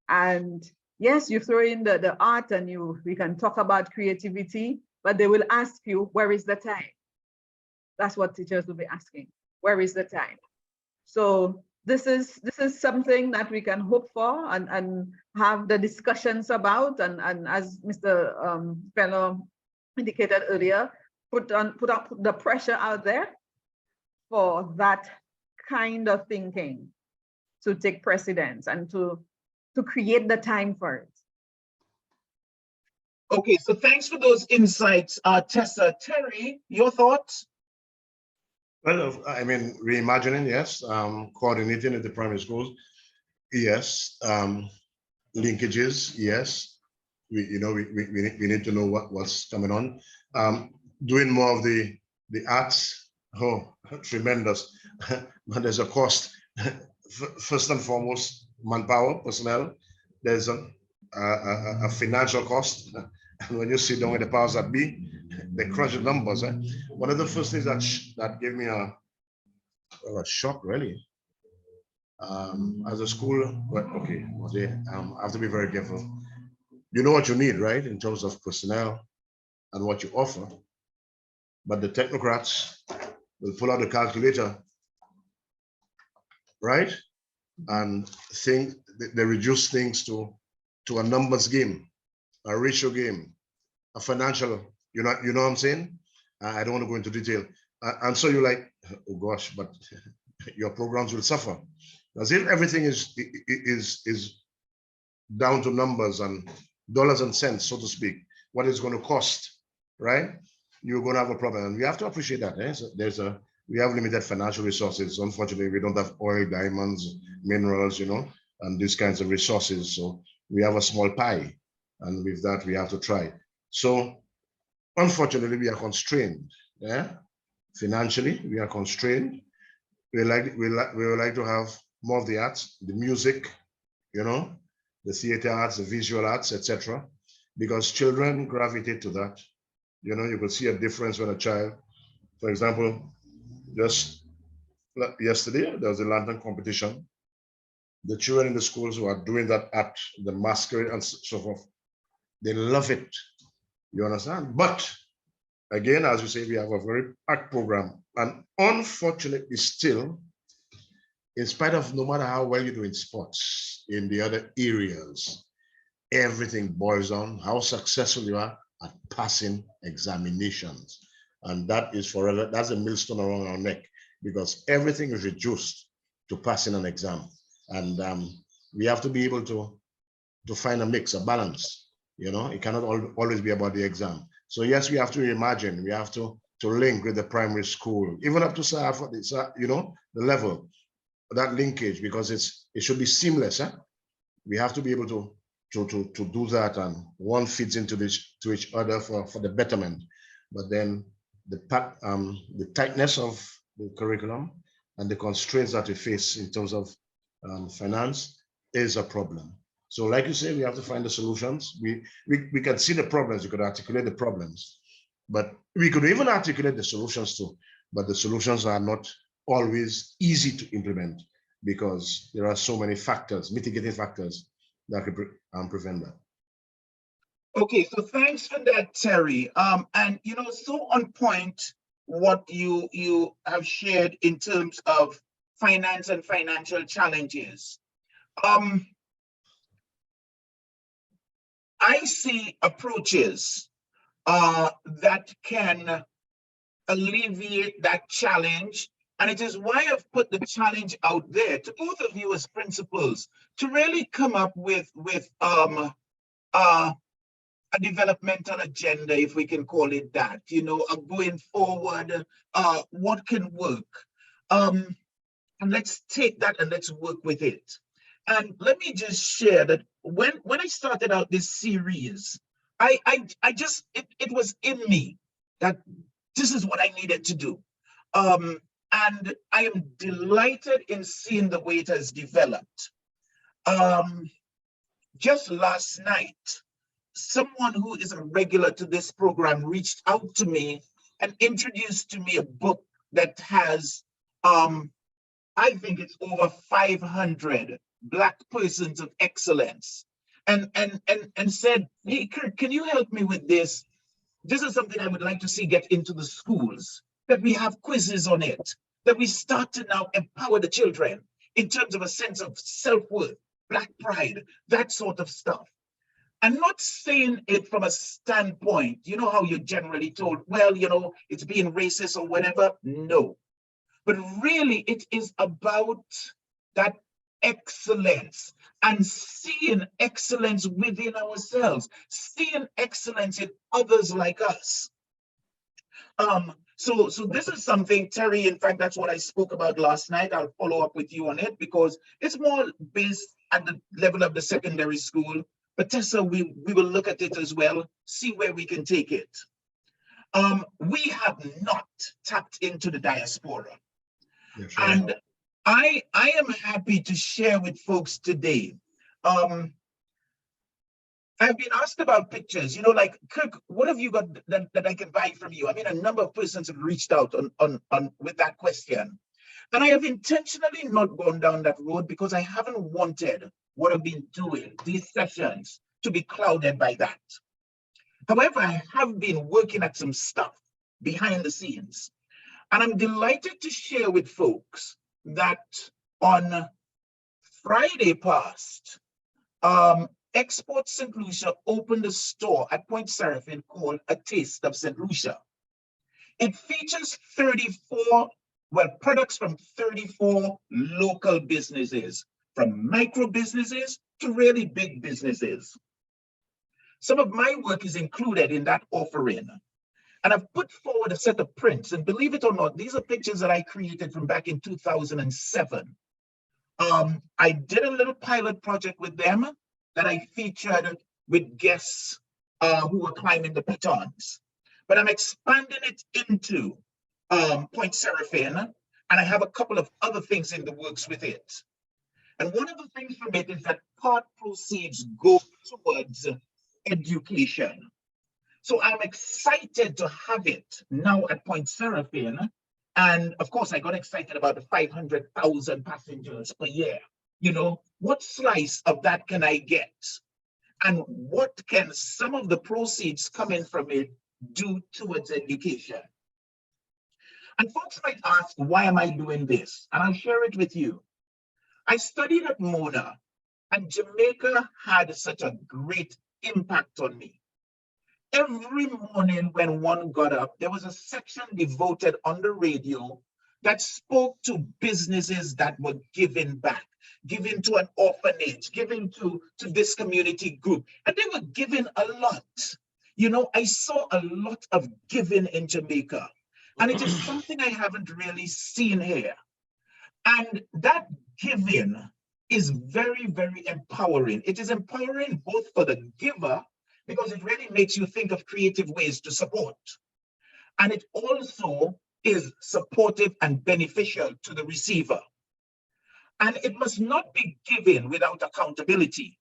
And yes, you throw in the art and we can talk about creativity, but they will ask you, where is the time? That's what teachers will be asking. Where is the time? So this is something that we can hope for and have the discussions about, and as Mr. Fernelon indicated earlier, put up the pressure out there for that kind of thinking to take precedence and to create the time for it. Okay, so thanks for those insights, Tessa. Terry, your thoughts? Well, I mean, reimagining, yes. Coordinating at the primary schools, yes. Linkages, yes. We need to know what's coming on. Doing more of the arts, oh, tremendous. But there's a cost. First and foremost, manpower, personnel. There's a financial cost. And when you sit down with the powers that be, they crunch the numbers. One of the first things that gave me a shock, really, as a school, but okay, I have to be very careful. You know what you need, right, in terms of personnel and what you offer, but the technocrats will pull out the calculator, right, and think they reduce things to a numbers game, a ratio game, a financial, you know what I'm saying? I don't want to go into detail. And so you're like, oh gosh, but your programs will suffer. As if everything is down to numbers and dollars and cents, so to speak, what it's going to cost, right? You're going to have a problem. And we have to appreciate that. So we have limited financial resources. Unfortunately, we don't have oil, diamonds, minerals, and these kinds of resources. So we have a small pie. And with that, we have to try. So unfortunately, we are constrained. Yeah, financially, we are constrained. We would like to have more of the arts, the music, the theater arts, the visual arts, etc. Because children gravitate to that. You could see a difference when a child For example, just yesterday, there was a lantern competition. The children in the schools who are doing that at the masquerade and so forth, they love it. You understand? But again, as you say, we have a very packed program. And unfortunately, still, in spite of no matter how well you do in sports, in the other areas, everything boils on how successful you are at passing examinations. And that is forever, that's a millstone around our neck, because everything is reduced to passing an exam. And we have to be able to find a mix, a balance. You know, it cannot always be about the exam. So yes, we have to imagine, we have to link with the primary school, even up to you know, the level, that linkage, because it should be seamless. We have to be able to do that, and one feeds into to each other for the betterment. But then the tightness of the curriculum and the constraints that we face in terms of finance is a problem. So like you say, we have to find the solutions. We can see the problems, we could articulate the problems, but we could even articulate the solutions too. But the solutions are not always easy to implement because there are so many factors, mitigating factors that could prevent that. Okay, so thanks for that, Terry. And you know, so on point what you have shared in terms of finance and financial challenges. I see approaches that can alleviate that challenge. And it is why I've put the challenge out there to both of you as principals to really come up with a developmental agenda, if we can call it that, you know, going forward, what can work. And let's take that and let's work with it. And let me just share that when I started out this series, I just, it was in me that this is what I needed to do. And I am delighted in seeing the way it has developed. Just last night, someone who is a regular to this program reached out to me and introduced to me a book that has, I think it's over 500 Black persons of excellence, and said, hey, Kirk, can you help me with this? This is something I would like to see get into the schools, that we have quizzes on it, that we start to now empower the children in terms of a sense of self-worth, Black pride, that sort of stuff. I'm not saying it from a standpoint, you know how you're generally told, well, you know, it's being racist or whatever. No, but really it is about that excellence and seeing excellence within ourselves, seeing excellence in others like us. So this is something, Terry, in fact, that's what I spoke about last night. I'll follow up with you on it because it's more based at the level of the secondary school. But Tessa, we will look at it as well, see where we can take it. We have not tapped into the diaspora. Yes, right. And I am happy to share with folks today. I've been asked about pictures, you know, like, Kirk, what have you got that I can buy from you? I mean, a number of persons have reached out on with that question. And I have intentionally not gone down that road because I haven't wanted what I've been doing, these sessions, to be clouded by that. However, I have been working at some stuff behind the scenes. And I'm delighted to share with folks that on Friday past, Export Saint Lucia opened a store at Point Seraphim called A Taste of Saint Lucia. It features 34, well, products from 34 local businesses, from micro businesses to really big businesses. Some of my work is included in that offering. And I've put forward a set of prints, and believe it or not, these are pictures that I created from back in 2007. I did a little pilot project with them that I featured with guests who were climbing the pitons. But I'm expanding it into Point Seraphim, and I have a couple of other things in the works with it. And one of the things from it is that part proceeds go towards education. So I'm excited to have it now at Point Seraphine. And of course, I got excited about the 500,000 passengers per year. You know, what slice of that can I get? And what can some of the proceeds coming from it do towards education? And folks might ask, why am I doing this? And I'll share it with you. I studied at Mona, and Jamaica had such a great impact on me. Every morning when one got up, there was a section devoted on the radio that spoke to businesses that were giving back, giving to an orphanage, giving to this community group. And they were giving a lot. You know, I saw a lot of giving in Jamaica. And it is something I haven't really seen here. And that giving is very, very empowering. It is empowering both for the giver, because it really makes you think of creative ways to support. And it also is supportive and beneficial to the receiver. And it must not be given without accountability,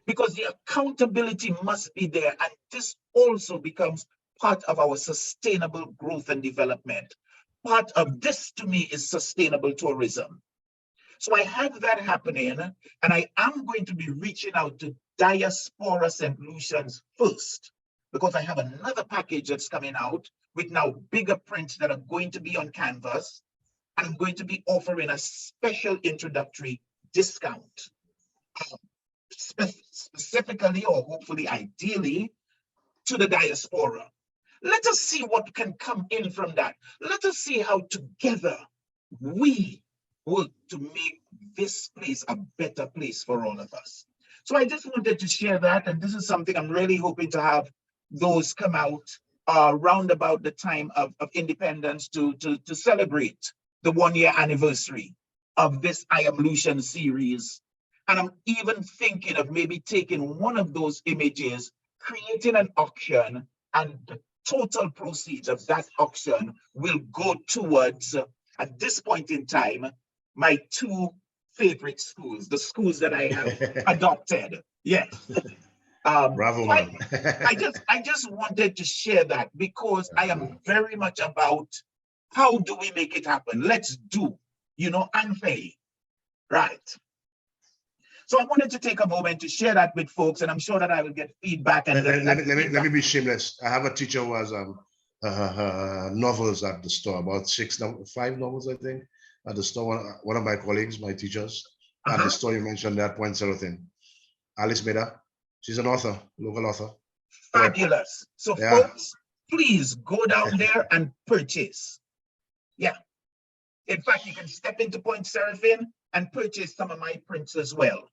because the accountability must be there. And this also becomes part of our sustainable growth and development. Part of this, to me, is sustainable tourism. So I have that happening, and I am going to be reaching out to Diaspora Saint Lucians first, because I have another package that's coming out with now bigger prints that are going to be on canvas, and I'm going to be offering a special introductory discount, specifically or hopefully ideally to the diaspora. Let us see what can come in from that. Let us see how together we work to make this place a better place for all of us. So I just wanted to share that, and this is something I'm really hoping to have those come out round about the time of independence to celebrate the 1-year anniversary of this I Am Lucian series. And I'm even thinking of maybe taking one of those images, creating an auction, and the total proceeds of that auction will go towards, at this point in time, my 2 favorite schools, the schools that I have adopted. Yes. Bravo, man. I just wanted to share that, because I am very much about how do we make it happen? Let's do, you know, and pay, right? So I wanted to take a moment to share that with folks, and I'm sure that I will get feedback. And let me be shameless. I have a teacher who has novels at the store, about 5 novels, I think, at the store. One of my colleagues, my teachers, at the store you mentioned that Point Seraphine, Alice Meda. She's an author, local author. Fabulous. So folks, please go down there and purchase. Yeah. In fact, you can step into Point Seraphine and purchase some of my prints as well.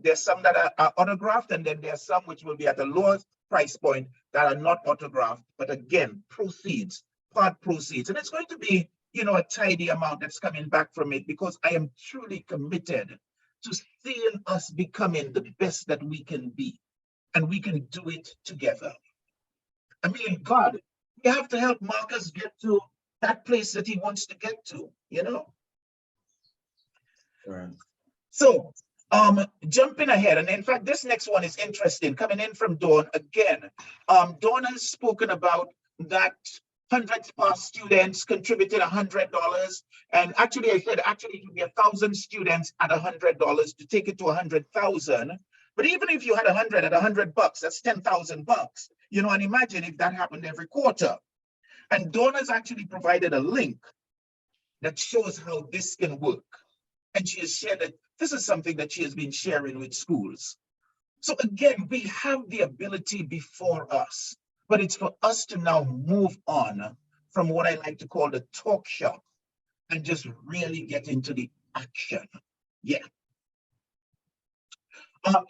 There's some that are autographed, and then there's some which will be at a lower price point that are not autographed, but again, proceeds, part proceeds. And it's going to be, you know, a tidy amount that's coming back from it, because I am truly committed to seeing us becoming the best that we can be, and we can do it together. I mean, God, we have to help Marcus get to that place that he wants to get to, you know? Right. So, jumping ahead, and in fact, this next one is interesting, coming in from Dawn again. Dawn has spoken about that 100 past students contributed $100, and actually I said actually it would be 1,000 students at $100 to take it to 100,000. But even if you had 100 at $100, that's 10,000 bucks. You know, and imagine if that happened every quarter. And Dawn has actually provided a link that shows how this can work. And she has shared that this is something that she has been sharing with schools. So again, we have the ability before us, but it's for us to now move on from what I like to call the talk shop and just really get into the action. Yeah.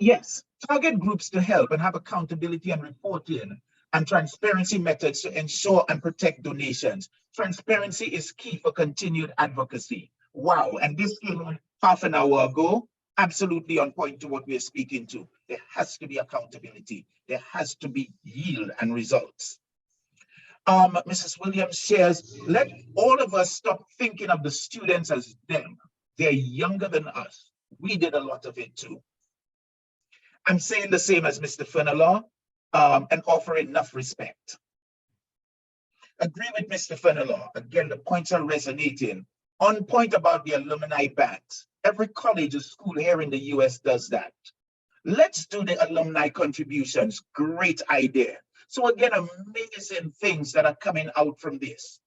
Yes, target groups to help and have accountability and reporting and transparency methods to ensure and protect donations. Transparency is key for continued advocacy. Wow, and this came on half an hour ago, absolutely on point to what we're speaking to. There has to be accountability. There has to be yield and results. Mrs. Williams shares, let all of us stop thinking of the students as them. They're younger than us. We did a lot of it too. I'm saying the same as Mr. Fernelon. and offer enough respect. Agree with Mr. Fernelon. Again, the points are resonating. On point about the alumni banks. Every college or school here in the US does that. Let's do the alumni contributions. Great idea. So again, amazing things that are coming out from this.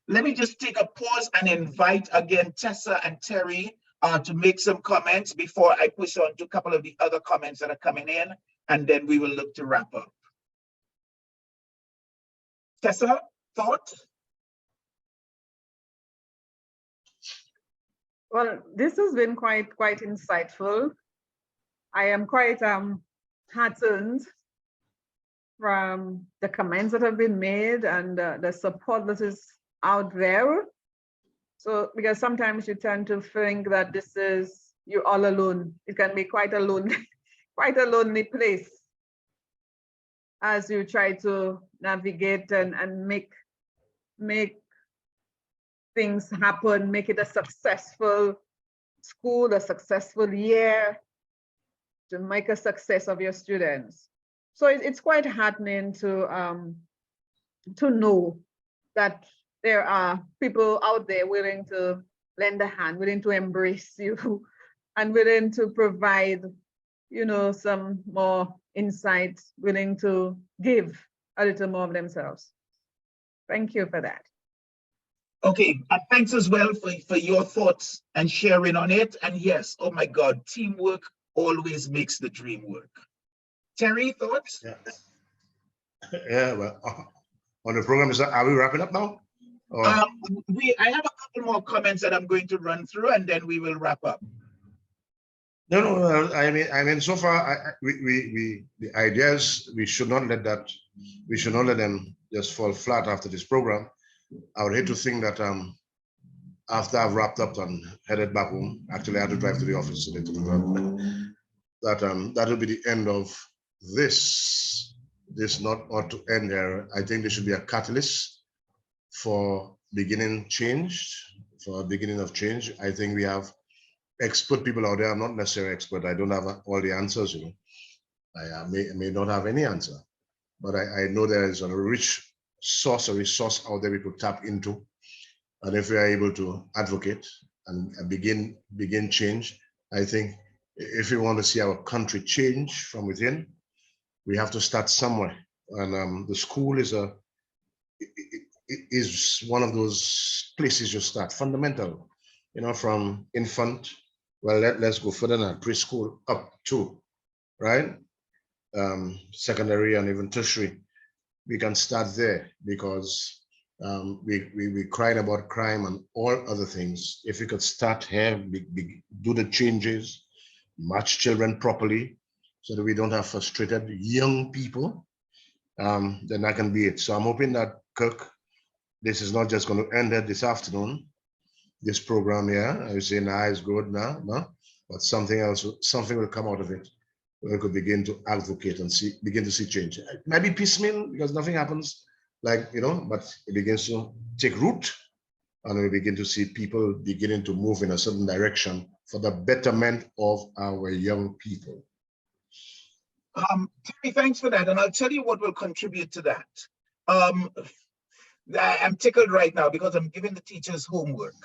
Let me just take a pause and invite again Tessa and Terry to make some comments before I push on to a couple of the other comments that are coming in, and then we will look to wrap up. Tessa, thought? Well, this has been quite insightful. I am quite heartened from the comments that have been made and the support that is out there. So, because sometimes you tend to think that this is you all alone. It can be quite a lonely, quite a lonely place as you try to navigate and make things happen, make it a successful school, a successful year, to make a success of your students. So it's quite heartening to know that there are people out there willing to lend a hand, willing to embrace you, and willing to provide, you know, some more insight, willing to give a little more of themselves. Thank you for that. Okay, thanks as well for your thoughts and sharing on it. And yes, oh my God, teamwork always makes the dream work. Terry, thoughts? Yeah, yeah, well, on the program, are we wrapping up now? Or? I have a couple more comments that I'm going to run through, and then we will wrap up. No, I mean, so far, the ideas, we should not let them just fall flat after this program. I would hate to think that after I've wrapped up and headed back home, actually I had to drive to the office today to that will be the end of this not ought to end there. I think there should be a catalyst for beginning of change. I think we have expert people out there. I'm not necessarily expert. I don't have all the answers, you know. I may not have any answer, but I know there is a resource out there we could tap into. And if we are able to advocate and begin change, I think if we want to see our country change from within, we have to start somewhere. And the school is one of those places you start, fundamental, you know, from infant. Well, let's go further than preschool up to, right? Secondary and even tertiary. We can start there because we crying about crime and all other things. If we could start here, do the changes, match children properly, so that we don't have frustrated young people, then that can be it. So I'm hoping that, Kirk, this is not just going to end this afternoon, this program here. I would say, nah, it's good now, no? But something else, something will come out of it. We could begin to advocate and begin to see change. It might be piecemeal because nothing happens, like, you know, but it begins to take root, and we begin to see people beginning to move in a certain direction for the betterment of our young people. Terry, thanks for that. And I'll tell you what will contribute to that. I'm tickled right now because I'm giving the teachers homework.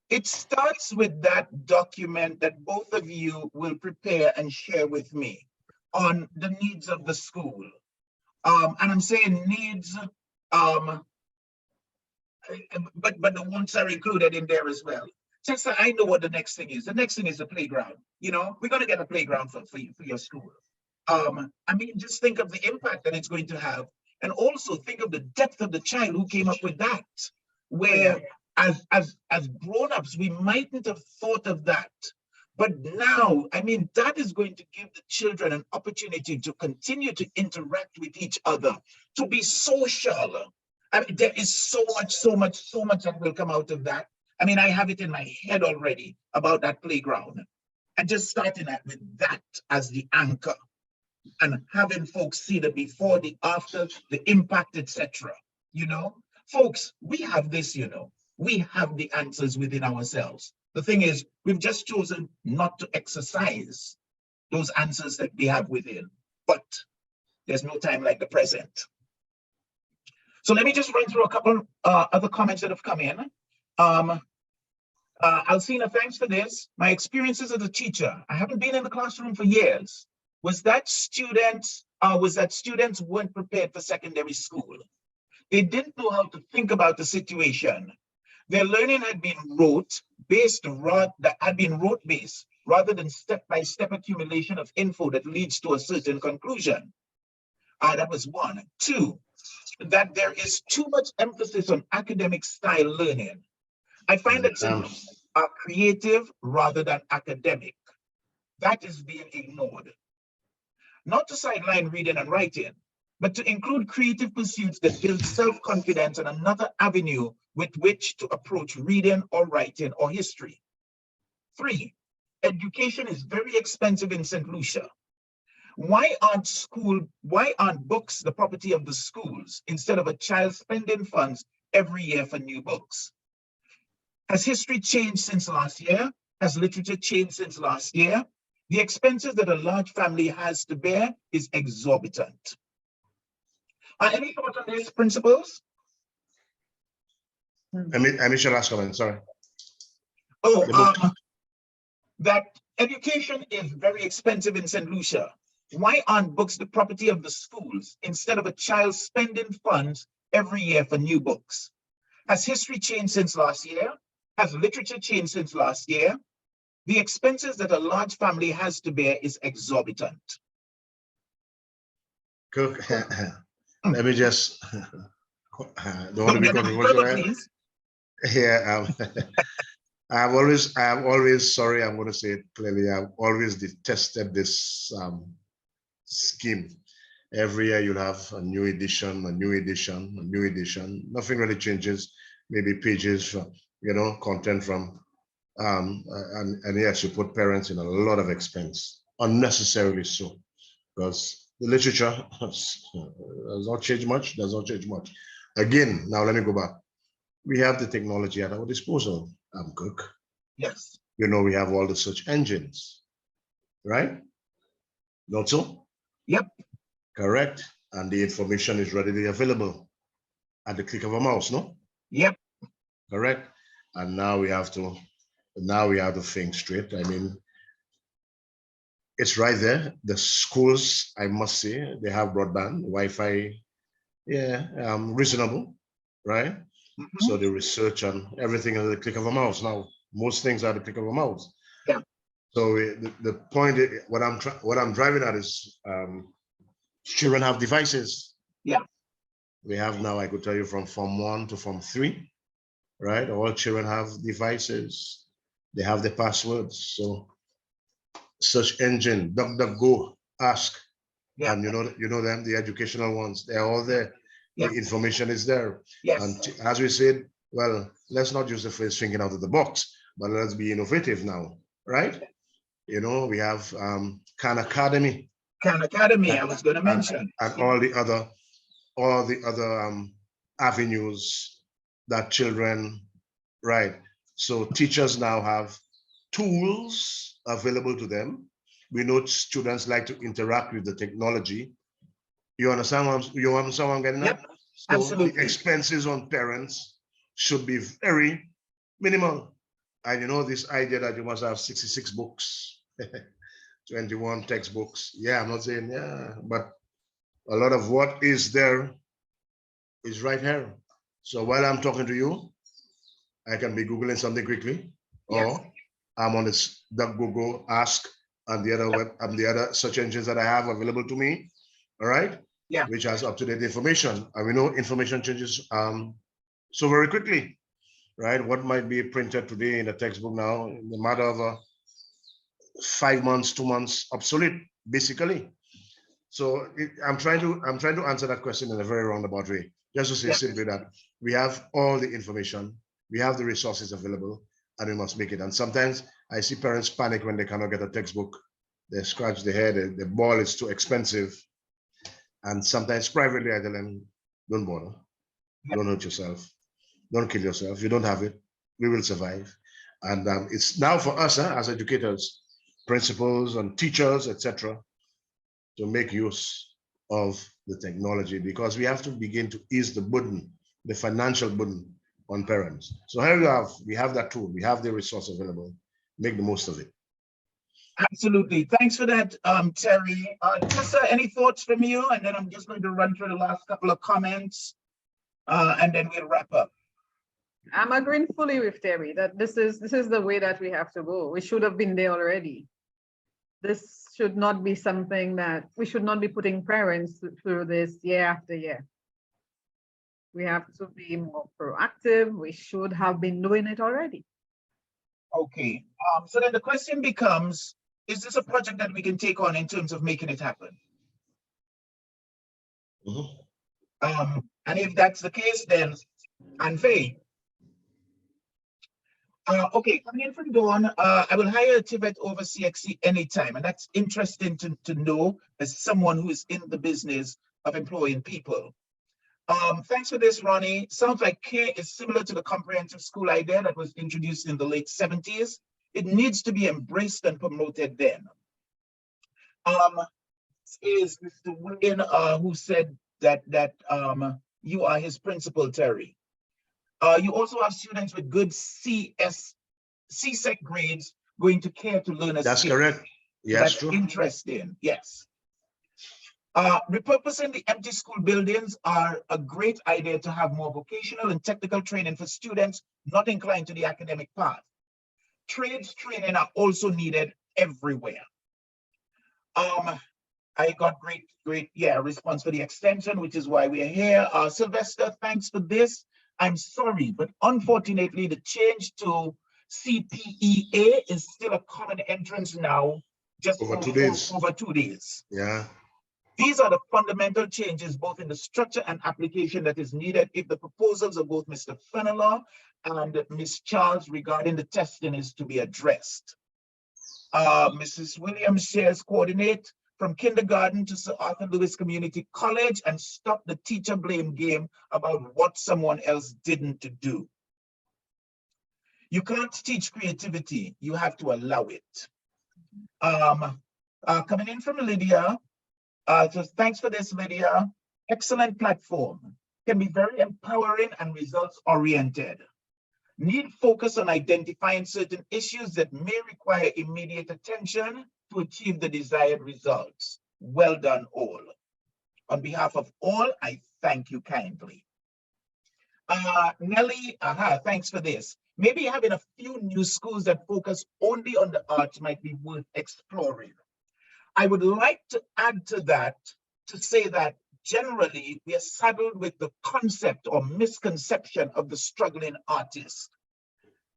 It starts with that document that both of you will prepare and share with me on the needs of the school. And I'm saying needs, but the wants are included in there as well. Tessa, I know what the next thing is. The next thing is the playground. You know, we're going to get a playground for your school. I mean, just think of the impact that it's going to have. And also think of the depth of the child who came up with that, where as grown-ups, we mightn't have thought of that. But now, I mean, that is going to give the children an opportunity to continue to interact with each other, to be social. I mean, there is so much that will come out of that. I mean, I have it in my head already about that playground. And just starting with that as the anchor and having folks see the before, the after, the impact, etc. You know, folks, we have this, you know, we have the answers within ourselves. The thing is, we've just chosen not to exercise those answers that we have within. But There's no time like the present. So let me just run through a couple other comments that have come in. Alcina, thanks for this. My experiences as a teacher, I haven't been in the classroom for years. Was that students weren't prepared for secondary school? They didn't know how to think about the situation. Their learning had been rote-based rather than step-by-step accumulation of info that leads to a certain conclusion. That was one. Two, that there is too much emphasis on academic style learning. I find that some are creative rather than academic. That is being ignored. Not to sideline reading and writing, but to include creative pursuits that build self-confidence and another avenue with which to approach reading or writing or history. Three, education is very expensive in Saint Lucia. Why aren't books the property of the schools instead of a child spending funds every year for new books? Has history changed since last year? Has literature changed since last year? The expenses that a large family has to bear is exorbitant. Any thoughts on these principles? I shall ask comment, sorry. That education is very expensive in Saint Lucia. Why aren't books the property of the schools instead of a child spending funds every year for new books? Has history changed since last year? Has literature changed since last year? The expenses that a large family has to bear is exorbitant. Kirk, let me just, don't want to be controversial. Yeah, I'm always sorry, I'm going to say it clearly, I've always detested this scheme. Every year you'll have a new edition, a new edition, a new edition. Nothing really changes, maybe pages, content from, and yes, you put parents in a lot of expense, unnecessarily so, because the literature does not change much, Again, now let me go back. We have the technology at our disposal, Kirk. Yes. We have all the search engines, right? Not so? Yep. Correct. And the information is readily available at the click of a mouse, no? Yep. Correct. And now we have to think straight. I mean, it's right there. The schools, I must say, they have broadband, Wi-Fi, reasonable, right? Mm-hmm. So the research and everything at the click of a mouse. Now, most things are at the click of a mouse. Yeah. So the point, what I'm driving at is children have devices. Yeah. We have now, I could tell you, from Form 1 to Form 3, right? All children have devices. They have the passwords. So search engine, DuckDuckGo, Ask, and you know them, the educational ones. They're all there. The information is there. Yes. And as we said, well, let's not use the phrase thinking out of the box, but let's be innovative now, right? We have Khan Academy. Khan Academy, I was going to mention. And all the other avenues that children, right? So teachers now have tools available to them. We know students like to interact with the technology. You understand what I'm getting at? So absolutely. The expenses on parents should be very minimal. And this idea that you must have 66 books, 21 textbooks. Yeah, I'm not saying, but a lot of what is there is right here. So while I'm talking to you, I can be Googling something quickly, or I'm on this DuckDuckGo, Ask, and the other search engines that I have available to me, all right? Yeah. Which has up-to-date information. And we know information changes so very quickly, right? What might be printed today in a textbook now, in the matter of 5 months, 2 months, obsolete, basically. So I'm trying to answer that question in a very roundabout way. Just to say simply that we have all the information, we have the resources available, and we must make it. And sometimes I see parents panic when they cannot get a textbook. They scratch their head, the ball is too expensive. And sometimes privately I tell them, don't bother, don't hurt yourself, don't kill yourself, you don't have it, we will survive. And it's now for us as educators, principals and teachers, etc., to make use of the technology, because we have to begin to ease the burden, the financial burden on parents. So here we have that tool, we have the resource available, make the most of it. Absolutely. Thanks for that, Terry. Tessa, any thoughts from you? And then I'm just going to run through the last couple of comments, and then we'll wrap up. I'm agreeing fully with Terry that this is the way that we have to go. We should have been there already. This should not be something that we should not be putting parents through this year after year. We have to be more proactive. We should have been doing it already. Okay. So then the question becomes, is this a project that we can take on in terms of making it happen? Mhm. And if that's the case, then Anfei. Okay, coming in from Dawn, I will hire a TVET over CXC anytime, and that's interesting to know as someone who is in the business of employing people. Thanks for this, Ronnie. Sounds like CARE is similar to the comprehensive school idea that was introduced in the late 70s. It needs to be embraced and promoted then. Is Mr. William who said that you are his principal, Terry. You also have students with good CSEC grades going to CARE to learn a That's skill. correct. Yes, That's true. interesting. Yes. Repurposing the empty school buildings are a great idea to have more vocational and technical training for students not inclined to the academic path. Trades training are also needed everywhere. I got great response for the extension, which is why we are here. Sylvester, thanks for this. I'm sorry, but unfortunately, the change to CPEA is still a common entrance now, just Over 2 days. Over 2 days. Yeah. These are the fundamental changes, both in the structure and application, that is needed if the proposals of both Mr. Fernelon and Ms. Charles regarding the testing is to be addressed. Mrs. Williams shares coordinate from kindergarten to Sir Arthur Lewis Community College and stop the teacher blame game about what someone else didn't do. You can't teach creativity, you have to allow it. Coming in from Lydia, so thanks for this, Lydia. Excellent platform, can be very empowering and results oriented. Need focus on identifying certain issues that may require immediate attention to achieve the desired results. Well done, all. On behalf of all, I thank you kindly. Nelly, thanks for this. Maybe having a few new schools that focus only on the arts might be worth exploring. I would like to add to that to say that generally we are saddled with the concept or misconception of the struggling artist.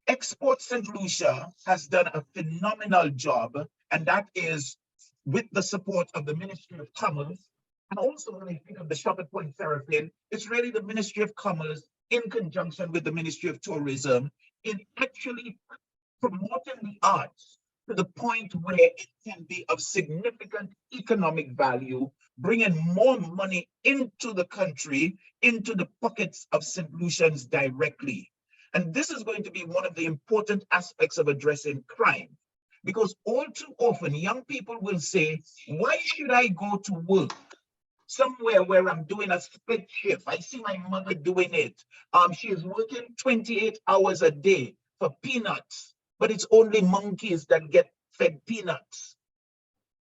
Export Saint Lucia has done a phenomenal job, and that is with the support of the Ministry of Commerce. And also when I think of the Shop at Point Seraphin, it's really the Ministry of Commerce in conjunction with the Ministry of Tourism in actually promoting the arts to the point where it can be of significant economic value, bringing more money into the country, into the pockets of St. Lucians directly. And this is going to be one of the important aspects of addressing crime, because all too often young people will say, why should I go to work somewhere where I'm doing a split shift? I see my mother doing it. She is working 28 hours a day for peanuts, but it's only monkeys that get fed peanuts.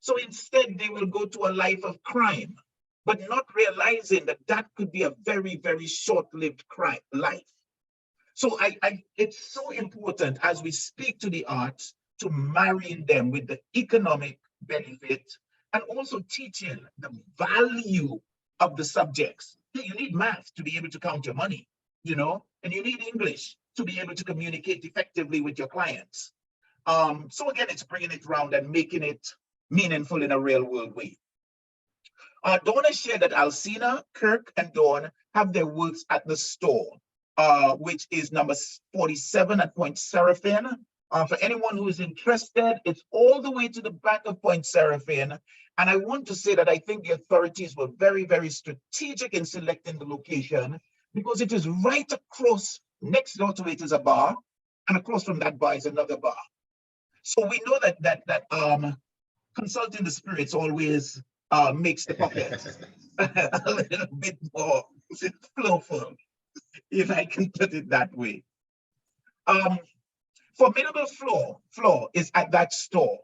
So instead, they will go to a life of crime, but not realizing that that could be a very, very short-lived life. So it's so important as we speak to the arts to marry them with the economic benefit and also teaching the value of the subjects. You need math to be able to count your money, you know, and you need English to be able to communicate effectively with your clients. So again, it's bringing it around and making it meaningful in a real world way. Dawn has shared that Alcina, Kirk, and Dawn have their works at the store, which is number 47 at Point Seraphin. For anyone who is interested, it's all the way to the back of Point Seraphin. And I want to say that I think the authorities were very, very strategic in selecting the location because it is right across, next door to it is a bar, and across from that bar is another bar. So we know that consulting the spirits always makes the pockets a little bit more flowful, if I can put it that way. Formidable floor is at that store.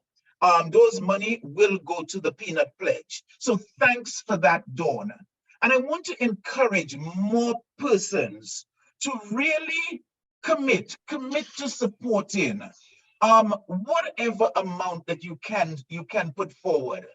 Those money will go to the peanut pledge. So thanks for that, Dawn. And I want to encourage more persons to really commit to supporting whatever amount that you can put forward.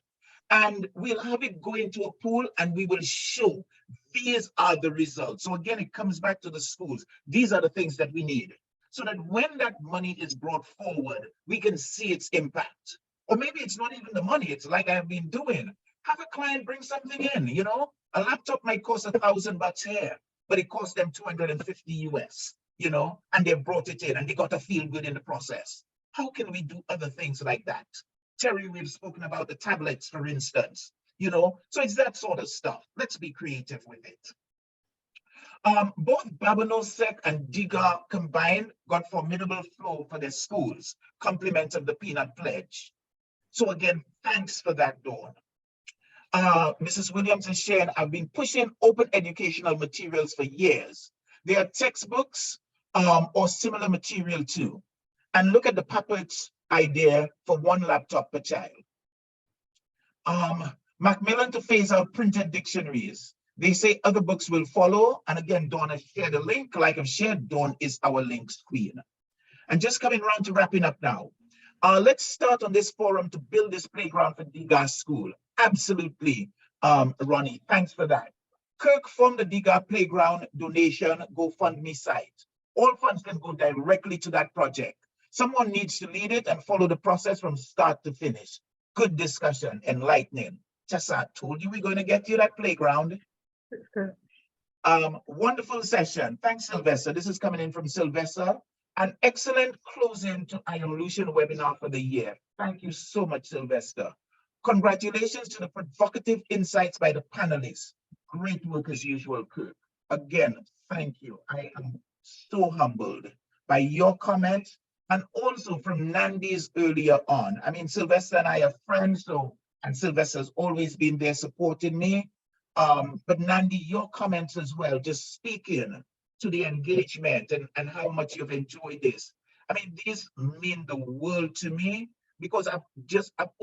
And we'll have it go into a pool and we will show these are the results. So again, it comes back to the schools. These are the things that we need. So that when that money is brought forward, we can see its impact. Or maybe it's not even the money, it's like I've been doing. Have a client bring something in, you know? A laptop might cost $1,000 here, but it cost them 250 US, you know? And they brought it in and they got to feel good in the process. How can we do other things like that? Terry, we've spoken about the tablets, for instance, you know? So it's that sort of stuff. Let's be creative with it. Both Babanosek and Diga combined got formidable flow for their schools, compliments of the peanut pledge. So again, thanks for that, Dawn. Mrs. Williams is sharing, I've been pushing open educational materials for years. They are textbooks or similar material too. And look at the puppets idea for 1 laptop per child. Macmillan to phase out printed dictionaries. They say other books will follow. And again, Dawn has shared a link. Like I've shared, Dawn is our links queen. And just coming around to wrapping up now. Let's start on this forum to build this playground for Diga School. Absolutely, Ronnie, thanks for that. Kirk formed the Diga Playground donation GoFundMe site. All funds can go directly to that project. Someone needs to lead it and follow the process from start to finish. Good discussion, enlightening. Tessa, I told you we're going to get you that playground. Wonderful session. Thanks, Sylvester. This is coming in from Sylvester. An excellent closing to Saint Lucian webinar for the year. Thank you so much, Sylvester. Congratulations to the provocative insights by the panelists. Great work as usual, Kirk. Again, thank you. I am so humbled by your comments and also from Nandy's earlier on. I mean, Sylvester and I are friends, and Sylvester's always been there supporting me. But Nandy, your comments as well, just speaking to the engagement and how much you've enjoyed this. I mean, these mean the world to me because I've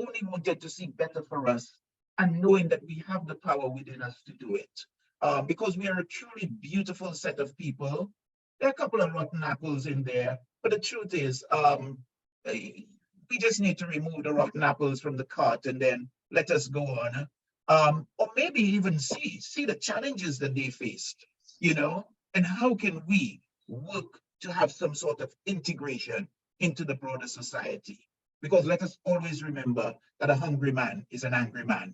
only wanted to see better for us and knowing that we have the power within us to do it. Because we are a truly beautiful set of people. There are a couple of rotten apples in there, but the truth is, we just need to remove the rotten apples from the cart and then let us go on. Or maybe even see the challenges that they faced, you know, and how can we work to have some sort of integration into the broader society? Because let us always remember that a hungry man is an angry man,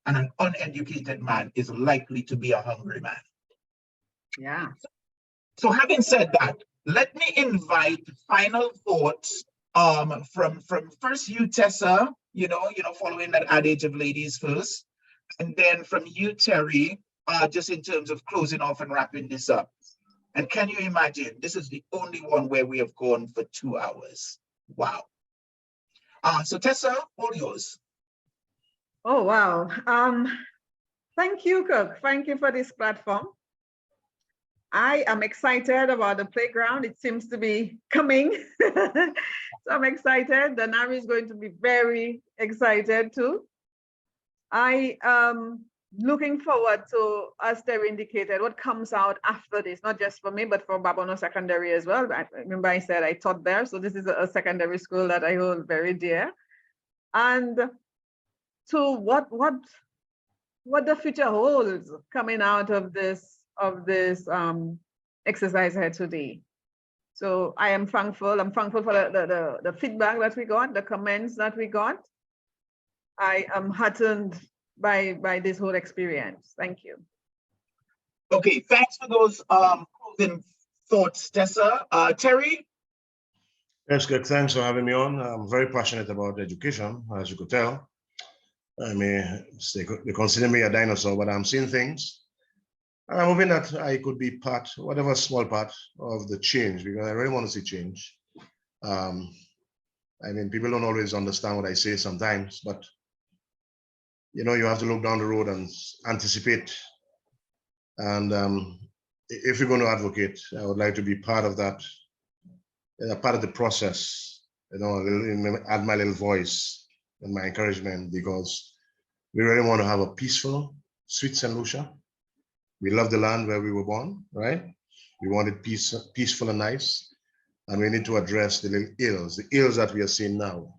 and an uneducated man is likely to be a hungry man. Yeah. So having said that, let me invite final thoughts from first you, Tessa, you know, following that adage of ladies first, and then from you, Terry, just in terms of closing off and wrapping this up. And can you imagine, this is the only one where we have gone for 2 hours. Wow. So Tessa, all yours. Oh, wow. Thank you, Kirk. Thank you for this platform. I am excited about the playground. It seems to be coming. So I'm excited. Danari is going to be very excited too. I am looking forward to, as Terry indicated, what comes out after this, not just for me, but for Babono Secondary as well. I remember I said I taught there. So this is a secondary school that I hold very dear. And to what the future holds coming out of this exercise here today. So I am thankful. I'm thankful for the feedback that we got, the comments that we got. I am heartened by this whole experience. Thank you. Okay, thanks for those closing thoughts, Tessa. Terry? Yes, good. Thanks for having me on. I'm very passionate about education, as you could tell. I mean, they consider me a dinosaur, but I'm seeing things. And I'm hoping that I could be part, whatever small part of the change, because I really want to see change. I mean, people don't always understand what I say sometimes, but you have to look down the road and anticipate. And if you're going to advocate, I would like to be part of that, part of the process, add my little voice and my encouragement, because we really want to have a peaceful, sweet Saint Lucia. We love the land where we were born, right? We want it peaceful and nice. And we need to address the little ills that we are seeing now.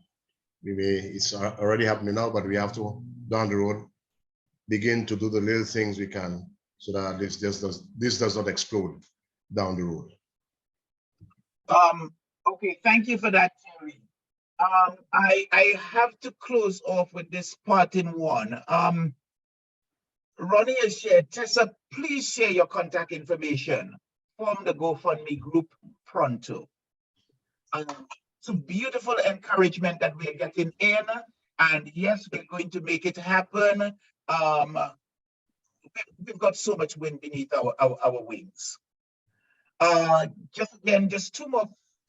It's already happening now, but we have to, down the road, begin to do the little things we can so that this does not explode down the road. Okay, thank you for that, Terry. I have to close off with this part in one. Ronnie has shared. Tessa, please share your contact information. Form the GoFundMe group pronto. Some beautiful encouragement that we're getting in, and yes, we're going to make it happen. We've got so much wind beneath our wings. Just two more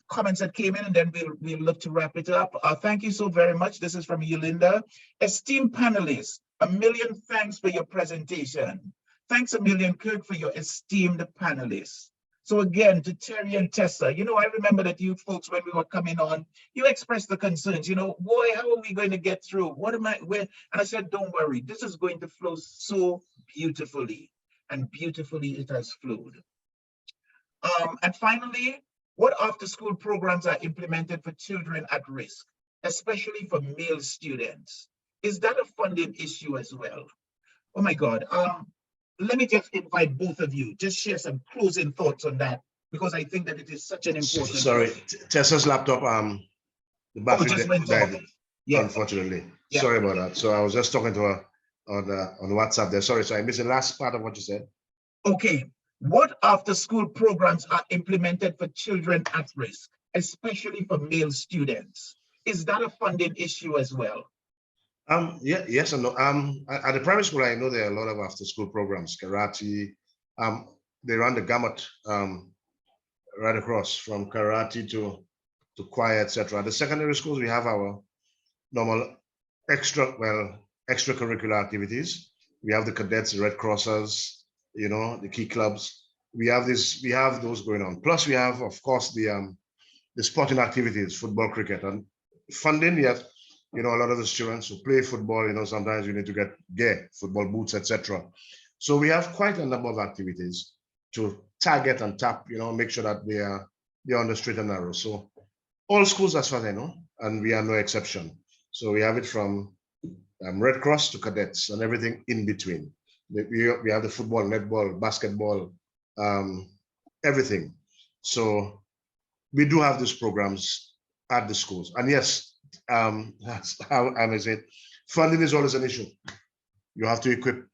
comments that came in, and then we'll look to wrap it up. Thank you so very much. This is from Yolinda. Esteemed panelists, a million thanks for your presentation. Thanks a million, Kirk, for your esteemed panelists. So again, to Terry and Tessa, I remember that you folks, when we were coming on, you expressed the concerns, boy, how are we going to get through? And I said, don't worry, this is going to flow so beautifully, and beautifully it has flowed. And finally, what after-school programs are implemented for children at risk, especially for male students? Is that a funding issue as well? Oh my God. Let me just invite both of you, just share some closing thoughts on that, because I think that it is such an important. Sorry, Tessa's laptop, the battery just went died, off. Yeah. Unfortunately. Yeah. Sorry about that. So I was just talking to her on WhatsApp there. Sorry, so I missed the last part of what you said. Okay. What after-school programs are implemented for children at risk, especially for male students? Is that a funding issue as well? Yeah, yes and no. At the primary school, I know there are a lot of after-school programs, karate. They run the gamut right across from karate to choir, etc. At the secondary schools, we have our normal extracurricular activities. We have the cadets, the Red Crossers, the key clubs. We have those going on. Plus, we have, of course, the sporting activities, football, cricket, and funding. Yes. A lot of the students who play football, sometimes you need to get gear, football boots, etc. So we have quite a number of activities to target and tap, make sure that they're on the straight and narrow. So all schools, as far as I know, and we are no exception. So we have it from Red Cross to cadets and everything in between. We have the football, netball, basketball, everything. So we do have these programs at the schools. And yes, that's how I may say it. Funding is always an issue. You have to equip,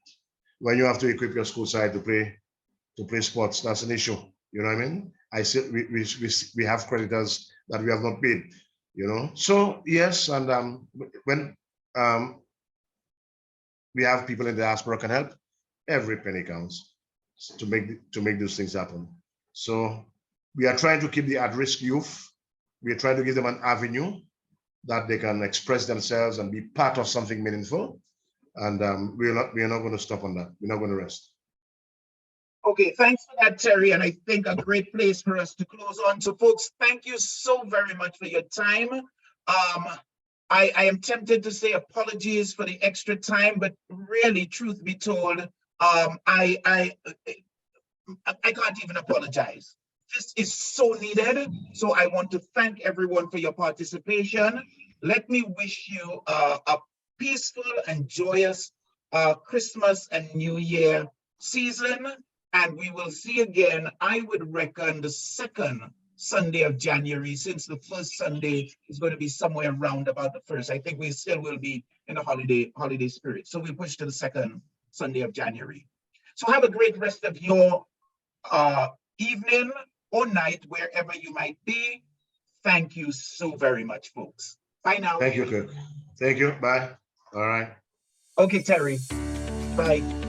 when you have to equip your school side to play sports, that's an issue. You know what I mean? I said we have creditors that we have not paid, So yes, and when we have people in the diaspora can help, every penny counts to make those things happen. So we are trying to keep the at-risk youth. We are trying to give them an avenue that they can express themselves and be part of something meaningful. And we are not going to stop on that. We're not going to rest. Okay, thanks for that, Terry. And I think a great place for us to close on. So folks, thank you so very much for your time. I am tempted to say apologies for the extra time, but really, truth be told, I can't even apologize. This is so needed. So I want to thank everyone for your participation. Let me wish you a peaceful and joyous Christmas and New Year season. And we will see again, I would reckon, the second Sunday of January, since the first Sunday is going to be somewhere around about the first. I think we still will be in a holiday spirit. So we push to the second Sunday of January. So have a great rest of your evening or night, wherever you might be. Thank you so very much, folks. Bye now. Thank you, Kirk. Thank you. Bye. All right. Okay, Terry. Bye.